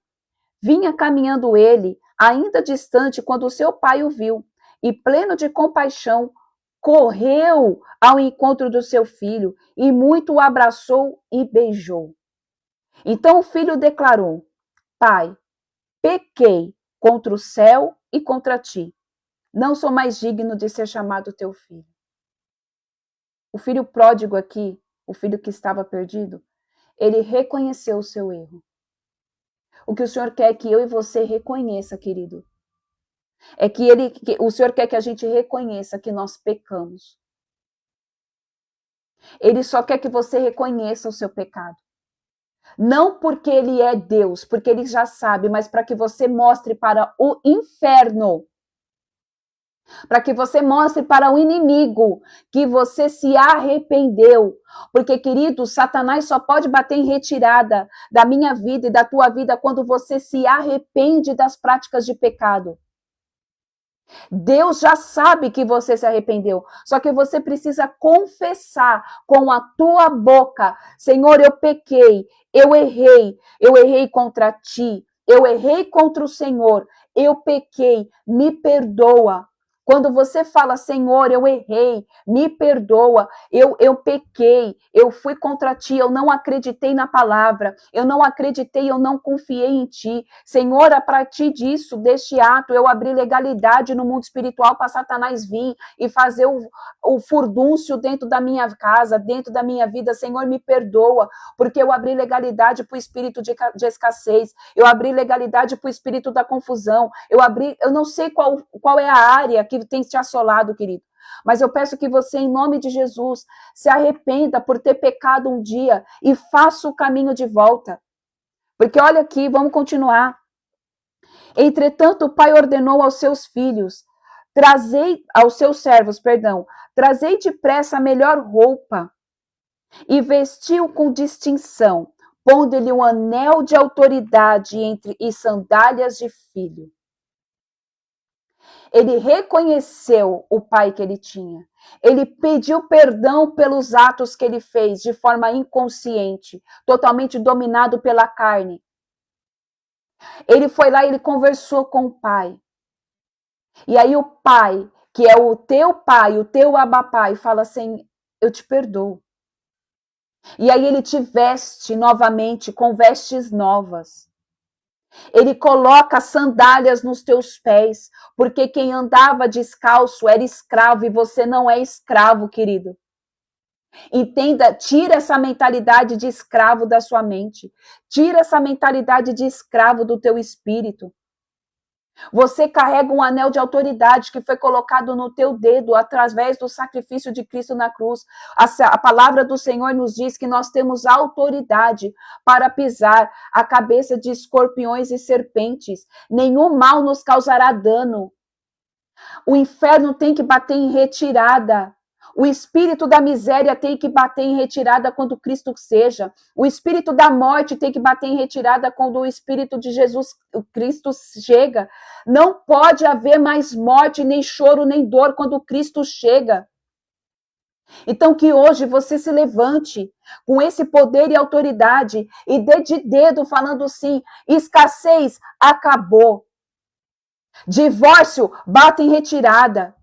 Vinha caminhando ele, ainda distante, quando seu pai o viu, e pleno de compaixão, correu ao encontro do seu filho, e muito o abraçou e beijou. Então o filho declarou: Pai, pequei contra o céu e contra ti. Não sou mais digno de ser chamado teu filho. O filho pródigo aqui, o filho que estava perdido, ele reconheceu o seu erro. O que o Senhor quer que eu e você reconheça, querido, é que o Senhor quer que a gente reconheça que nós pecamos. Ele só quer que você reconheça o seu pecado. Não porque ele é Deus, porque ele já sabe, mas para que você mostre para o inferno, para que você mostre para o inimigo que você se arrependeu. Porque, querido, Satanás só pode bater em retirada da minha vida e da tua vida quando você se arrepende das práticas de pecado. Deus já sabe que você se arrependeu, só que você precisa confessar com a tua boca: Senhor, eu pequei, eu errei contra ti, eu errei contra o Senhor, eu pequei, me perdoa. Quando você fala: Senhor, eu errei, me perdoa, eu pequei, eu fui contra ti, eu não acreditei na palavra, eu não acreditei, eu não confiei em ti. Senhor, a partir disso, deste ato, eu abri legalidade no mundo espiritual para Satanás vir e fazer o furdúncio dentro da minha casa, dentro da minha vida. Senhor, me perdoa, porque eu abri legalidade para o espírito de escassez, eu abri legalidade para o espírito da confusão, eu não sei qual é a área que tem te assolado, querido. Mas eu peço que você, em nome de Jesus, se arrependa por ter pecado um dia e faça o caminho de volta. Porque olha aqui, vamos continuar. Entretanto, o pai ordenou aos seus servos, trazei depressa a melhor roupa e vestiu com distinção, pondo-lhe um anel de autoridade e sandálias de filho. Ele reconheceu o pai que ele tinha. Ele pediu perdão pelos atos que ele fez de forma inconsciente, totalmente dominado pela carne. Ele foi lá e ele conversou com o pai. E aí o pai, que é o teu Abba Pai, fala assim: eu te perdoo. E aí ele te veste novamente com vestes novas. Ele coloca sandálias nos teus pés, porque quem andava descalço era escravo e você não é escravo, querido. Entenda, tira essa mentalidade de escravo da sua mente. Tira essa mentalidade de escravo do teu espírito. Você carrega um anel de autoridade que foi colocado no teu dedo através do sacrifício de Cristo na cruz. A palavra do Senhor nos diz que nós temos autoridade para pisar a cabeça de escorpiões e serpentes. Nenhum mal nos causará dano. O inferno tem que bater em retirada. O espírito da miséria tem que bater em retirada quando Cristo seja. O espírito da morte tem que bater em retirada quando o espírito de Jesus Cristo chega. Não pode haver mais morte, nem choro, nem dor quando Cristo chega. Então que hoje você se levante com esse poder e autoridade e dê de dedo falando assim: escassez acabou. Divórcio bate em retirada.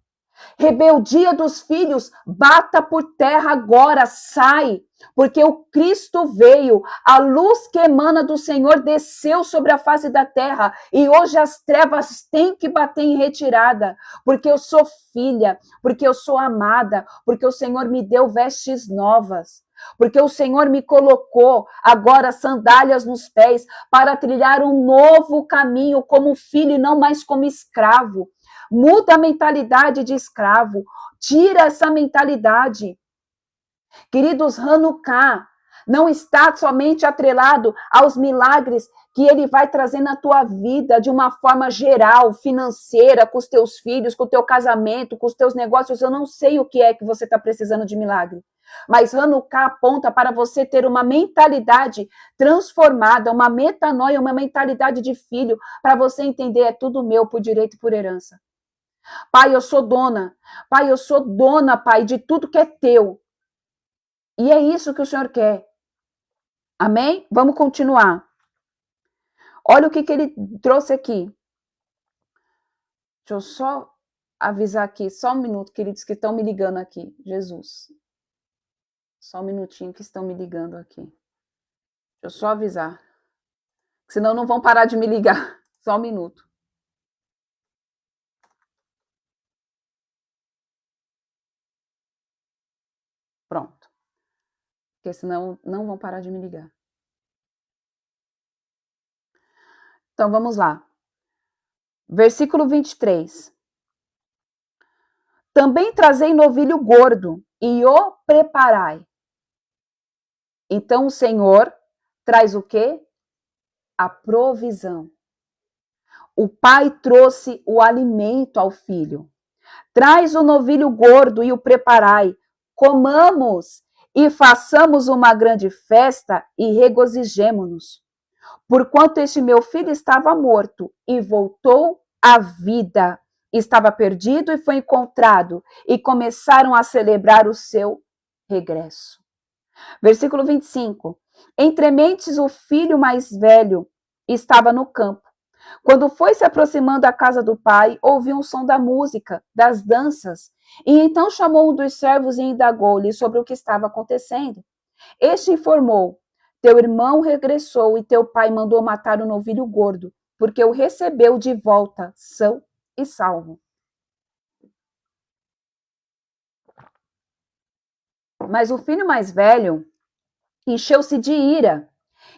Rebeldia dos filhos, bata por terra agora, sai, porque o Cristo veio, a luz que emana do Senhor desceu sobre a face da terra, e hoje as trevas têm que bater em retirada, porque eu sou filha, porque eu sou amada, porque o Senhor me deu vestes novas, porque o Senhor me colocou agora sandálias nos pés para trilhar um novo caminho como filho e não mais como escravo. Muda a mentalidade de escravo. Tira essa mentalidade. Queridos, Hanukkah Não está somente atrelado aos milagres que ele vai trazer na tua vida de uma forma geral, financeira, com os teus filhos, com o teu casamento, com os teus negócios. Eu não sei o que é que você está precisando de milagre. Mas Hanukkah aponta para você ter uma mentalidade transformada, uma metanoia, uma mentalidade de filho, para você entender, é tudo meu por direito e por herança. Pai, eu sou dona. Pai, eu sou dona, Pai, de tudo que é teu. E é isso que o Senhor quer. Amém? Vamos continuar. Olha o que ele trouxe aqui. Deixa eu só avisar aqui, só um minuto, que ele disse que estão me ligando aqui. Jesus. Só um minutinho que estão me ligando aqui. Deixa eu só avisar. Senão não vão parar de me ligar. Só um minuto. Pronto. Porque senão não vão parar de me ligar. Então vamos lá. Versículo 23. Também trazei novilho gordo e o preparai. Então o Senhor traz o quê? A provisão. O pai trouxe o alimento ao filho. Traz o novilho gordo e o preparai. Comamos e façamos uma grande festa e regozijemo-nos. Porquanto este meu filho estava morto e voltou à vida. Estava perdido e foi encontrado. E começaram a celebrar o seu regresso. Versículo 25. Entrementes o filho mais velho estava no campo. Quando foi se aproximando da casa do pai, ouviu um som da música, das danças. E então chamou um dos servos e indagou-lhe sobre o que estava acontecendo. Este informou: teu irmão regressou e teu pai mandou matar o novilho gordo, porque o recebeu de volta, são e salvo. Mas o filho mais velho encheu-se de ira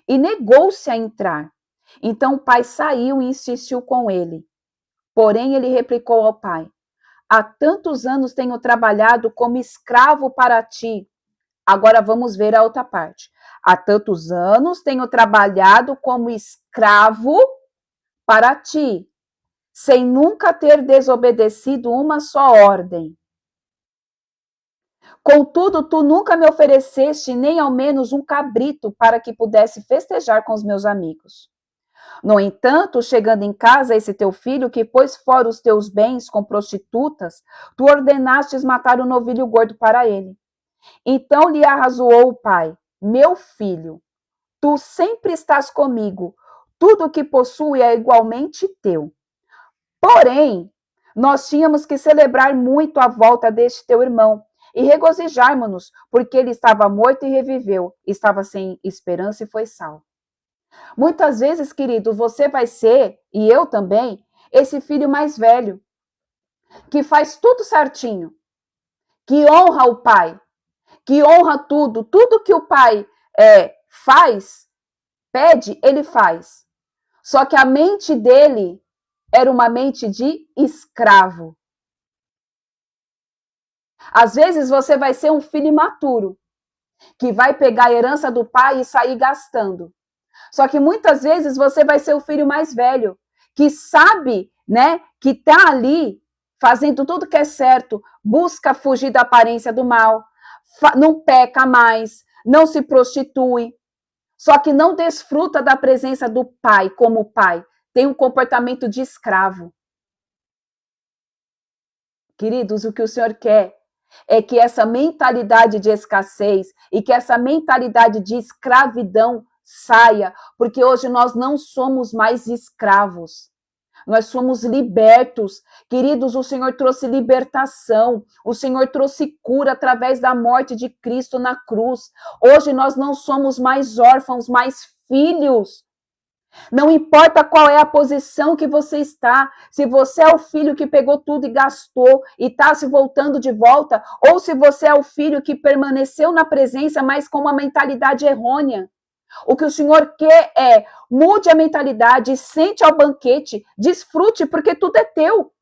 e negou-se a entrar. Então o pai saiu e insistiu com ele. Porém, ele replicou ao pai: há tantos anos tenho trabalhado como escravo para ti. Agora vamos ver a outra parte. Há tantos anos tenho trabalhado como escravo para ti, sem nunca ter desobedecido uma só ordem. Contudo, tu nunca me ofereceste nem ao menos um cabrito para que pudesse festejar com os meus amigos. No entanto, chegando em casa esse teu filho, que pôs fora os teus bens com prostitutas, tu ordenastes matar o novilho gordo para ele. Então lhe arrazoou o pai: meu filho, tu sempre estás comigo, tudo o que possuo é igualmente teu. Porém, nós tínhamos que celebrar muito a volta deste teu irmão e regozijarmos-nos, porque ele estava morto e reviveu, estava sem esperança e foi salvo. Muitas vezes, querido, você vai ser, e eu também, esse filho mais velho, que faz tudo certinho, que honra o pai, que honra tudo que o pai faz, pede, ele faz. Só que a mente dele era uma mente de escravo. Às vezes você vai ser um filho imaturo, que vai pegar a herança do pai e sair gastando. Só que muitas vezes você vai ser o filho mais velho, que sabe, né, que tá ali fazendo tudo que é certo, busca fugir da aparência do mal, não peca mais, não se prostitui, só que não desfruta da presença do pai como pai, tem um comportamento de escravo. Queridos, o que o Senhor quer é que essa mentalidade de escassez e que essa mentalidade de escravidão saia, porque hoje nós não somos mais escravos. Nós somos libertos. Queridos, o Senhor trouxe libertação. O Senhor trouxe cura através da morte de Cristo na cruz. Hoje nós não somos mais órfãos, mais filhos. Não importa qual é a posição que você está, se você é o filho que pegou tudo e gastou e está se voltando de volta, ou se você é o filho que permaneceu na presença, mas com uma mentalidade errônea. O que o Senhor quer é, mude a mentalidade, sente ao banquete, desfrute, porque tudo é teu.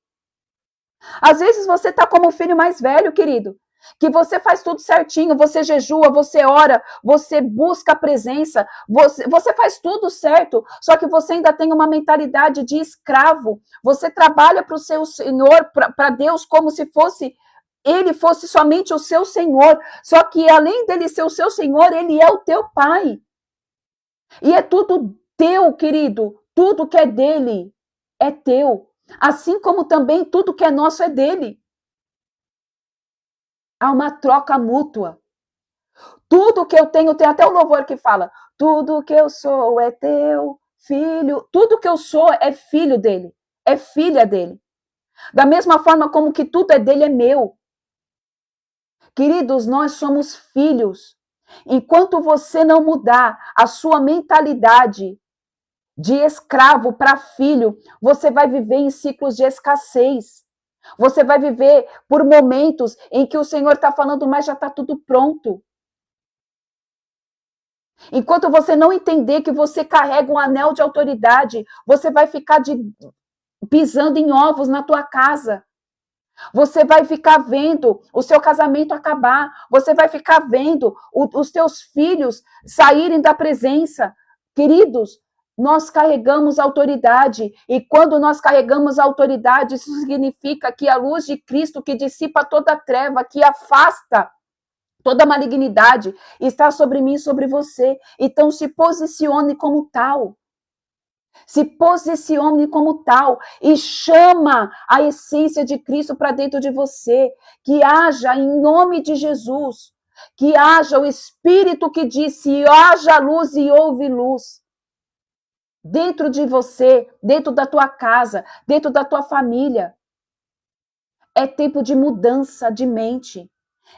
Às vezes você está como o filho mais velho, querido. que você faz tudo certinho, você jejua, você ora, você busca a presença, você faz tudo certo, só que você ainda tem uma mentalidade de escravo, você trabalha para o seu Senhor, para Deus, como se fosse ele fosse somente o seu Senhor, só que além dele ser o seu Senhor, ele é o teu Pai. E é tudo teu, querido, tudo que é dele é teu, assim como também tudo que é nosso é dele. Há uma troca mútua. Tudo que eu tenho, tem até o louvor que fala, tudo que eu sou é teu, filho, tudo que eu sou é filho dele, é filha dele. Da mesma forma como que tudo é dele, é meu. Queridos, nós somos filhos. Enquanto você não mudar a sua mentalidade de escravo para filho, você vai viver em ciclos de escassez. Você vai viver por momentos em que o Senhor está falando, mas já está tudo pronto. Enquanto você não entender que você carrega um anel de autoridade, você vai ficar pisando em ovos na tua casa. Você vai ficar vendo o seu casamento acabar. Você vai ficar vendo os teus filhos saírem da presença. Queridos, nós carregamos autoridade. E quando nós carregamos autoridade, isso significa que a luz de Cristo que dissipa toda a treva, que afasta toda malignidade, está sobre mim e sobre você. Então se posicione como tal. Se posicione como tal e chama a essência de Cristo para dentro de você. Que haja, em nome de Jesus, que haja o Espírito que disse, haja luz e houve luz. Dentro de você, dentro da tua casa, dentro da tua família. É tempo de mudança de mente.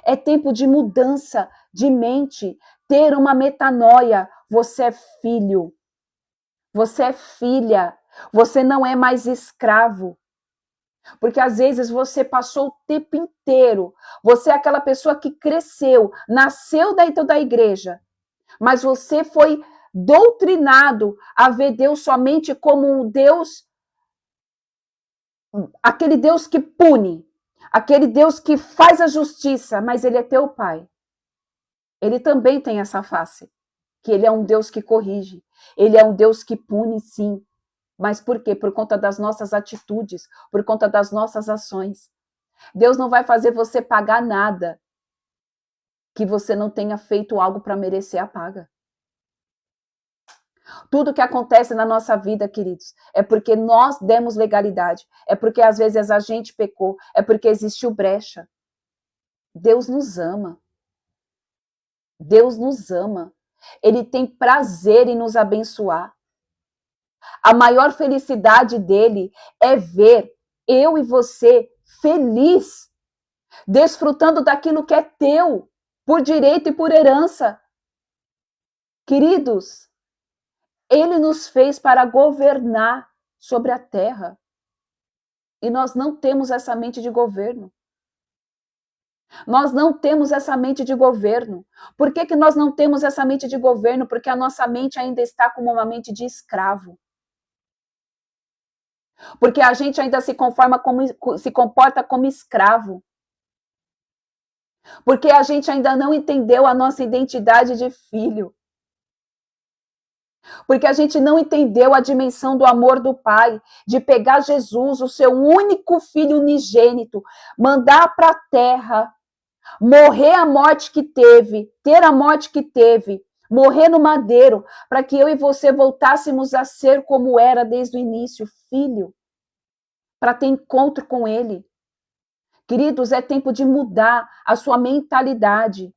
É tempo de mudança de mente. Ter uma metanoia. Você é filho. Você é filha, você não é mais escravo. Porque às vezes você passou o tempo inteiro, você é aquela pessoa que cresceu, nasceu dentro da igreja, mas você foi doutrinado a ver Deus somente como um Deus, aquele Deus que pune, aquele Deus que faz a justiça, mas ele é teu pai. Ele também tem essa face, que ele é um Deus que corrige, ele é um Deus que pune, sim. Mas por quê? Por conta das nossas atitudes, por conta das nossas ações. Deus não vai fazer você pagar nada que você não tenha feito algo para merecer a paga. Tudo que acontece na nossa vida, queridos, é porque nós demos legalidade, é porque às vezes a gente pecou, é porque existiu brecha. Deus nos ama. Deus nos ama. Ele tem prazer em nos abençoar. A maior felicidade dele é ver eu e você feliz, desfrutando daquilo que é teu, por direito e por herança. Queridos, ele nos fez para governar sobre a terra. E nós não temos essa mente de governo. Nós não temos essa mente de governo. Por que nós não temos essa mente de governo? Porque a nossa mente ainda está como uma mente de escravo. Porque a gente ainda se comporta como escravo. Porque a gente ainda não entendeu a nossa identidade de filho. Porque a gente não entendeu a dimensão do amor do Pai, de pegar Jesus, o seu único filho unigênito, mandar para a terra, morrer a morte que teve, ter a morte que teve, morrer no madeiro, para que eu e você voltássemos a ser como era desde o início, filho, para ter encontro com Ele. Queridos, é tempo de mudar a sua mentalidade.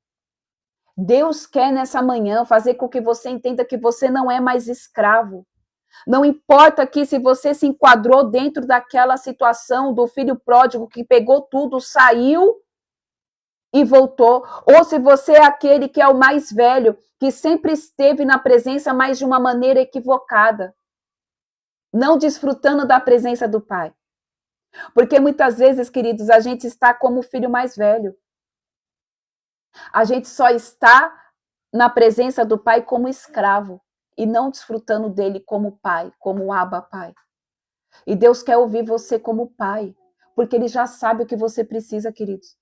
Deus quer nessa manhã fazer com que você entenda que você não é mais escravo. Não importa que se você se enquadrou dentro daquela situação do filho pródigo que pegou tudo, saiu e voltou, ou se você é aquele que é o mais velho, que sempre esteve na presença, mas de uma maneira equivocada, não desfrutando da presença do Pai. Porque muitas vezes, queridos, a gente está como o filho mais velho. A gente só está na presença do Pai como escravo e não desfrutando dele como Pai, como Abba Pai. E Deus quer ouvir você como Pai, porque Ele já sabe o que você precisa, queridos.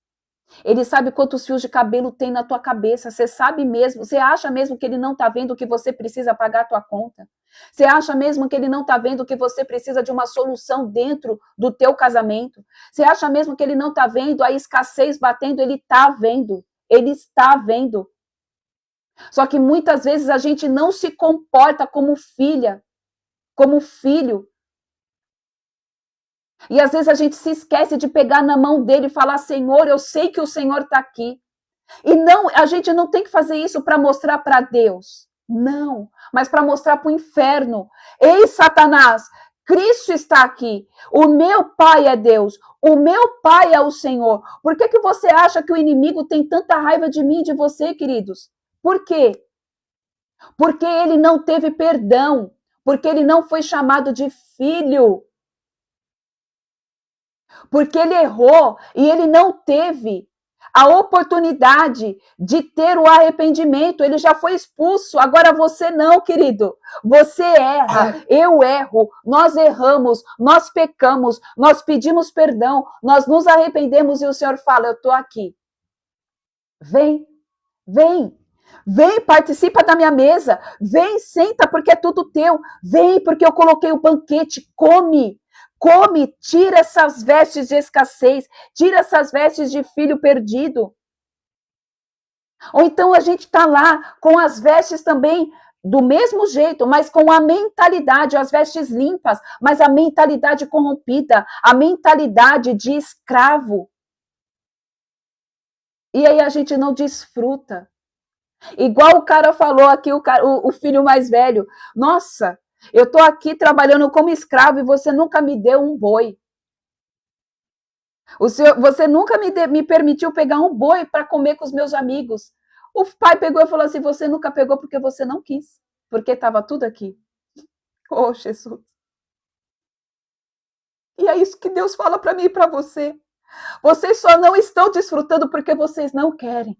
Ele sabe quantos fios de cabelo tem na tua cabeça. Você sabe mesmo, você acha mesmo que ele não está vendo que você precisa pagar a tua conta? Você acha mesmo que ele não está vendo que você precisa de uma solução dentro do teu casamento? Você acha mesmo que ele não está vendo a escassez batendo? Ele está vendo. Ele está vendo. Só que muitas vezes a gente não se comporta como filha, como filho. E às vezes a gente se esquece de pegar na mão dele e falar: Senhor, eu sei que o Senhor está aqui. E não, a gente não tem que fazer isso para mostrar para Deus. Não, mas para mostrar para o inferno. Ei, Satanás, Cristo está aqui. O meu Pai é Deus. O meu Pai é o Senhor. Por que você acha que o inimigo tem tanta raiva de mim e de você, queridos? Por quê? Porque ele não teve perdão. Porque ele não foi chamado de filho. Porque ele errou e ele não teve a oportunidade de ter o arrependimento. Ele já foi expulso. Agora você não, querido. Você erra, eu erro, nós erramos, nós pecamos, nós pedimos perdão, nós nos arrependemos e o Senhor fala: eu estou aqui. Vem, vem. Vem, participa da minha mesa. Vem, senta, porque é tudo teu. Vem, porque eu coloquei o banquete. Come. Come, tira essas vestes de escassez, tira essas vestes de filho perdido. Ou então a gente está lá com as vestes também do mesmo jeito, mas com a mentalidade, as vestes limpas, mas a mentalidade corrompida, a mentalidade de escravo. E aí a gente não desfruta. Igual o cara falou aqui, o filho mais velho. Nossa, eu estou aqui trabalhando como escravo e você nunca me deu um boi. Você nunca me permitiu pegar um boi para comer com os meus amigos. O pai pegou e falou assim: você nunca pegou porque você não quis, porque estava tudo aqui. Oh, Jesus. E é isso que Deus fala para mim e para você. Vocês só não estão desfrutando porque vocês não querem.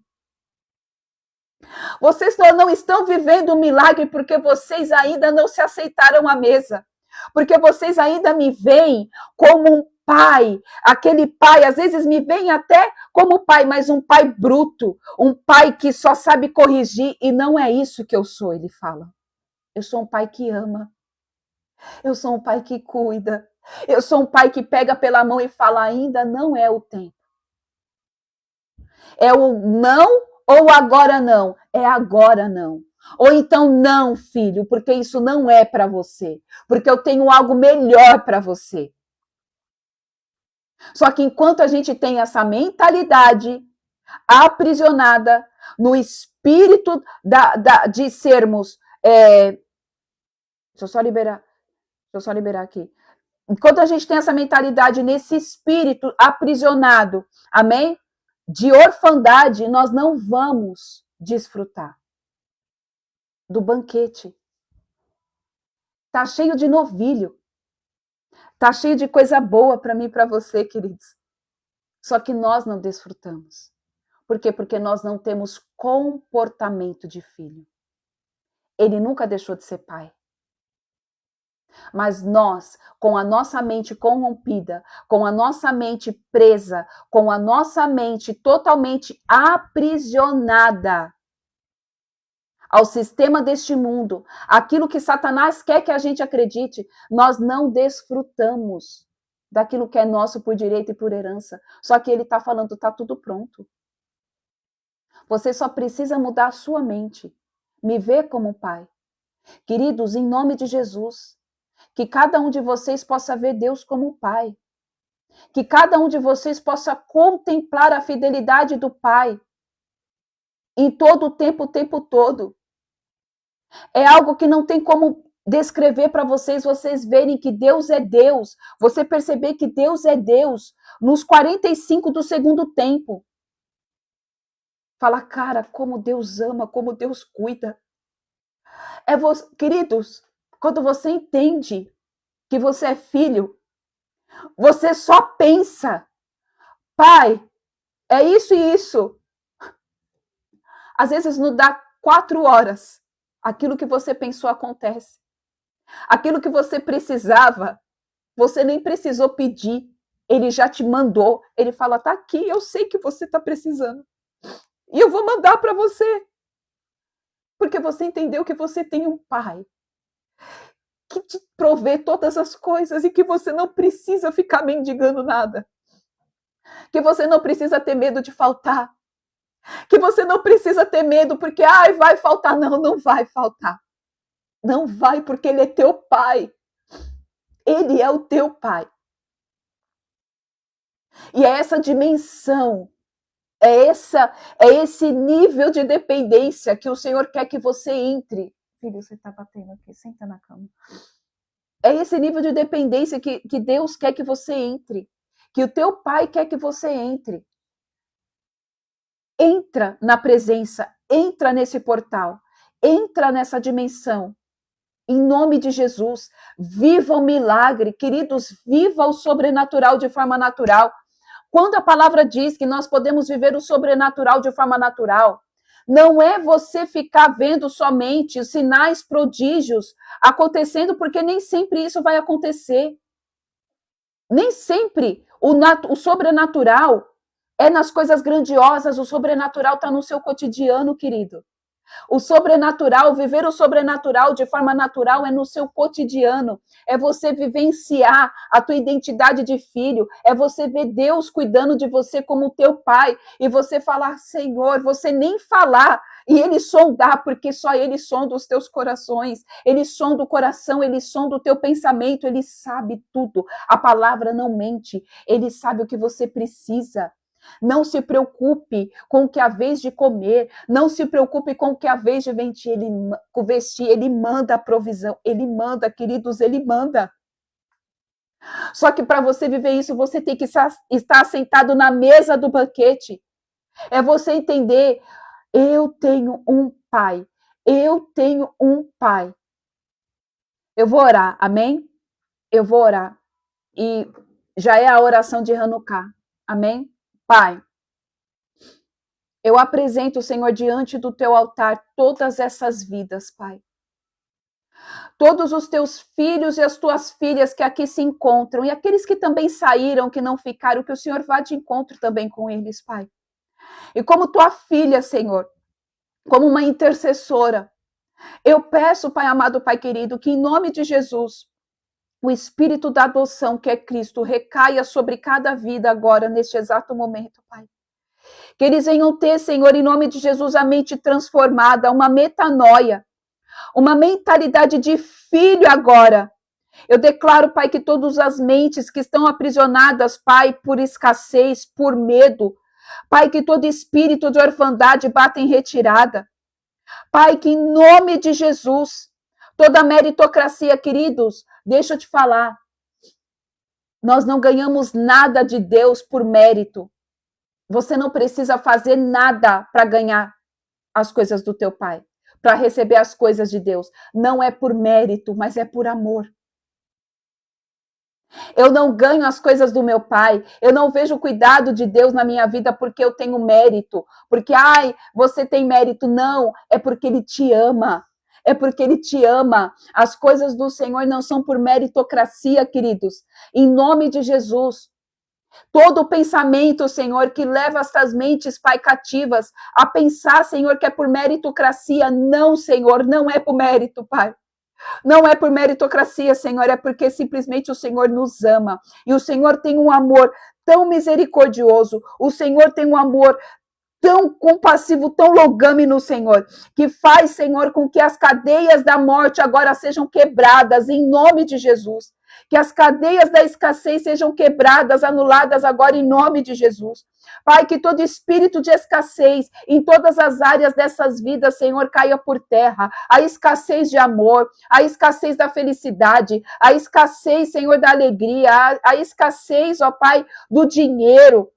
Vocês só não estão vivendo um milagre porque vocês ainda não se aceitaram à mesa. Porque vocês ainda me veem como um pai. Aquele pai, às vezes me veem até como pai, mas um pai bruto. Um pai que só sabe corrigir. E não é isso que eu sou, ele fala. Eu sou um pai que ama. Eu sou um pai que cuida. Eu sou um pai que pega pela mão e fala: ainda não é o tempo. É o não ou agora não? É agora não. Ou então não, filho, porque isso não é para você. Porque eu tenho algo melhor para você. Só que enquanto a gente tem essa mentalidade aprisionada no espírito de sermos... deixa eu só liberar aqui. Enquanto a gente tem essa mentalidade nesse espírito aprisionado, amém? De orfandade, nós não vamos desfrutar do banquete. Tá cheio de novilho. Tá cheio de coisa boa para mim e para você, queridos. Só que nós não desfrutamos. Por quê? Porque nós não temos comportamento de filho. Ele nunca deixou de ser pai. Mas nós, com a nossa mente corrompida, com a nossa mente presa, com a nossa mente totalmente aprisionada ao sistema deste mundo, aquilo que Satanás quer que a gente acredite, nós não desfrutamos daquilo que é nosso por direito e por herança. Só que ele está falando: está tudo pronto. Você só precisa mudar a sua mente, me ver como pai. Queridos, em nome de Jesus, que cada um de vocês possa ver Deus como pai. Que cada um de vocês possa contemplar a fidelidade do Pai em todo o tempo todo. É algo que não tem como descrever para vocês verem que Deus é Deus. Você perceber que Deus é Deus nos 45 do segundo tempo. Fala: cara, como Deus ama, como Deus cuida. Queridos, quando você entende que você é filho, você só pensa: pai, é isso e isso. Às vezes não dá 4 horas. Aquilo que você pensou acontece. Aquilo que você precisava, você nem precisou pedir. Ele já te mandou. Ele fala, tá aqui, eu sei que você está precisando. E eu vou mandar para você. Porque você entendeu que você tem um pai que te provê todas as coisas e que você não precisa ficar mendigando nada. Que você não precisa ter medo de faltar. Que você não precisa ter medo porque, vai faltar. Não, não vai faltar. Não vai, porque ele é teu pai. Ele é o teu pai. E é essa dimensão, é esse nível de dependência que o Senhor quer que você entre. Filho, você tá batendo aqui, senta na cama. É esse nível de dependência que Deus quer que você entre. Que o teu pai quer que você entre. Entra na presença, entra nesse portal, entra nessa dimensão. Em nome de Jesus, viva o milagre, queridos, viva o sobrenatural de forma natural. Quando a palavra diz que nós podemos viver o sobrenatural de forma natural, não é você ficar vendo somente os sinais, prodígios acontecendo, porque nem sempre isso vai acontecer. Nem sempre o sobrenatural é nas coisas grandiosas, o sobrenatural está no seu cotidiano, querido. O sobrenatural, viver o sobrenatural de forma natural é no seu cotidiano, é você vivenciar a tua identidade de filho, é você ver Deus cuidando de você como teu pai, e você falar, Senhor, você nem falar, e ele sondar, porque só ele sonda os teus corações, ele sonda o coração, ele sonda o teu pensamento, ele sabe tudo, a palavra não mente, ele sabe o que você precisa. Não se preocupe com o que é a vez de comer, não se preocupe com o que é a vez de vestir, ele manda a provisão, ele manda, queridos, ele manda. Só que para você viver isso, você tem que estar sentado na mesa do banquete. É você entender, eu tenho um pai, eu tenho um pai. Eu vou orar, amém? Eu vou orar. E já é a oração de Hanukkah, amém? Pai, eu apresento, Senhor, diante do teu altar todas essas vidas, Pai. Todos os teus filhos e as tuas filhas que aqui se encontram, e aqueles que também saíram, que não ficaram, que o Senhor vá de encontro também com eles, Pai. E como tua filha, Senhor, como uma intercessora, eu peço, Pai amado, Pai querido, que em nome de Jesus, o Espírito da adoção, que é Cristo, recaia sobre cada vida agora, neste exato momento, Pai. Que eles venham ter, Senhor, em nome de Jesus, a mente transformada, uma metanoia, uma mentalidade de filho agora. Eu declaro, Pai, que todas as mentes que estão aprisionadas, Pai, por escassez, por medo, Pai, que todo espírito de orfandade bata em retirada. Pai, que em nome de Jesus, toda meritocracia, queridos, deixa eu te falar, nós não ganhamos nada de Deus por mérito. Você não precisa fazer nada para ganhar as coisas do teu Pai, para receber as coisas de Deus. Não é por mérito, mas é por amor. Eu não ganho as coisas do meu Pai, eu não vejo o cuidado de Deus na minha vida porque eu tenho mérito, porque, você tem mérito. Não, é porque Ele te ama. É porque Ele te ama. As coisas do Senhor não são por meritocracia, queridos. Em nome de Jesus. Todo pensamento, Senhor, que leva essas mentes, Pai, cativas, a pensar, Senhor, que é por meritocracia. Não, Senhor, não é por mérito, Pai. Não é por meritocracia, Senhor, é porque simplesmente o Senhor nos ama. E o Senhor tem um amor tão misericordioso, o Senhor tem um amor tão compassivo, tão longâmino, Senhor, que faz, Senhor, com que as cadeias da morte agora sejam quebradas, em nome de Jesus. Que as cadeias da escassez sejam quebradas, anuladas agora, em nome de Jesus. Pai, que todo espírito de escassez em todas as áreas dessas vidas, Senhor, caia por terra. A escassez de amor, a escassez da felicidade, a escassez, Senhor, da alegria, a escassez, ó Pai, do dinheiro,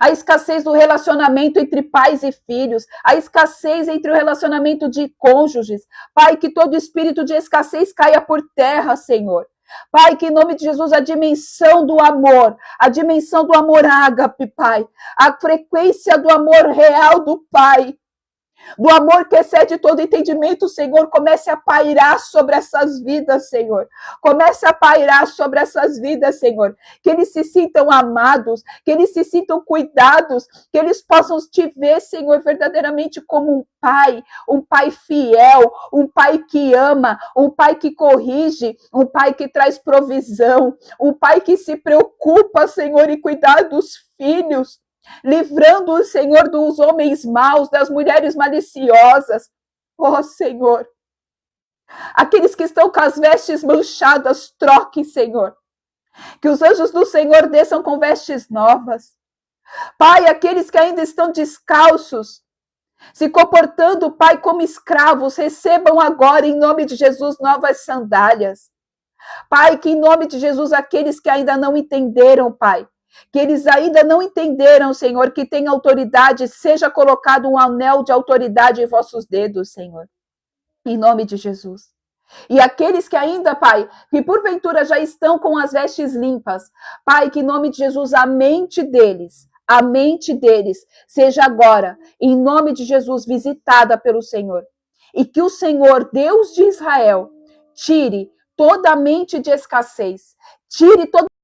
a escassez do relacionamento entre pais e filhos, a escassez entre o relacionamento de cônjuges. Pai, que todo espírito de escassez caia por terra, Senhor. Pai, que em nome de Jesus a dimensão do amor ágape, Pai, a frequência do amor real do Pai, do amor que excede todo entendimento, Senhor, comece a pairar sobre essas vidas, Senhor. Comece a pairar sobre essas vidas, Senhor. Que eles se sintam amados, que eles se sintam cuidados, que eles possam te ver, Senhor, verdadeiramente como um pai fiel, um pai que ama, um pai que corrige, um pai que traz provisão, um pai que se preocupa, Senhor, em cuidar dos filhos, livrando o Senhor dos homens maus, das mulheres maliciosas. Oh, Senhor, aqueles que estão com as vestes manchadas, troque, Senhor. Que os anjos do Senhor desçam com vestes novas. Pai, aqueles que ainda estão descalços, se comportando, Pai, como escravos, recebam agora, em nome de Jesus, novas sandálias. Pai, que em nome de Jesus, aqueles que ainda não entenderam, Pai, que eles ainda não entenderam, Senhor, que tem autoridade, seja colocado um anel de autoridade em vossos dedos, Senhor. Em nome de Jesus. E aqueles que ainda, Pai, que porventura já estão com as vestes limpas, Pai, que em nome de Jesus a mente deles seja agora, em nome de Jesus, visitada pelo Senhor. E que o Senhor, Deus de Israel, tire toda a mente de escassez, tire toda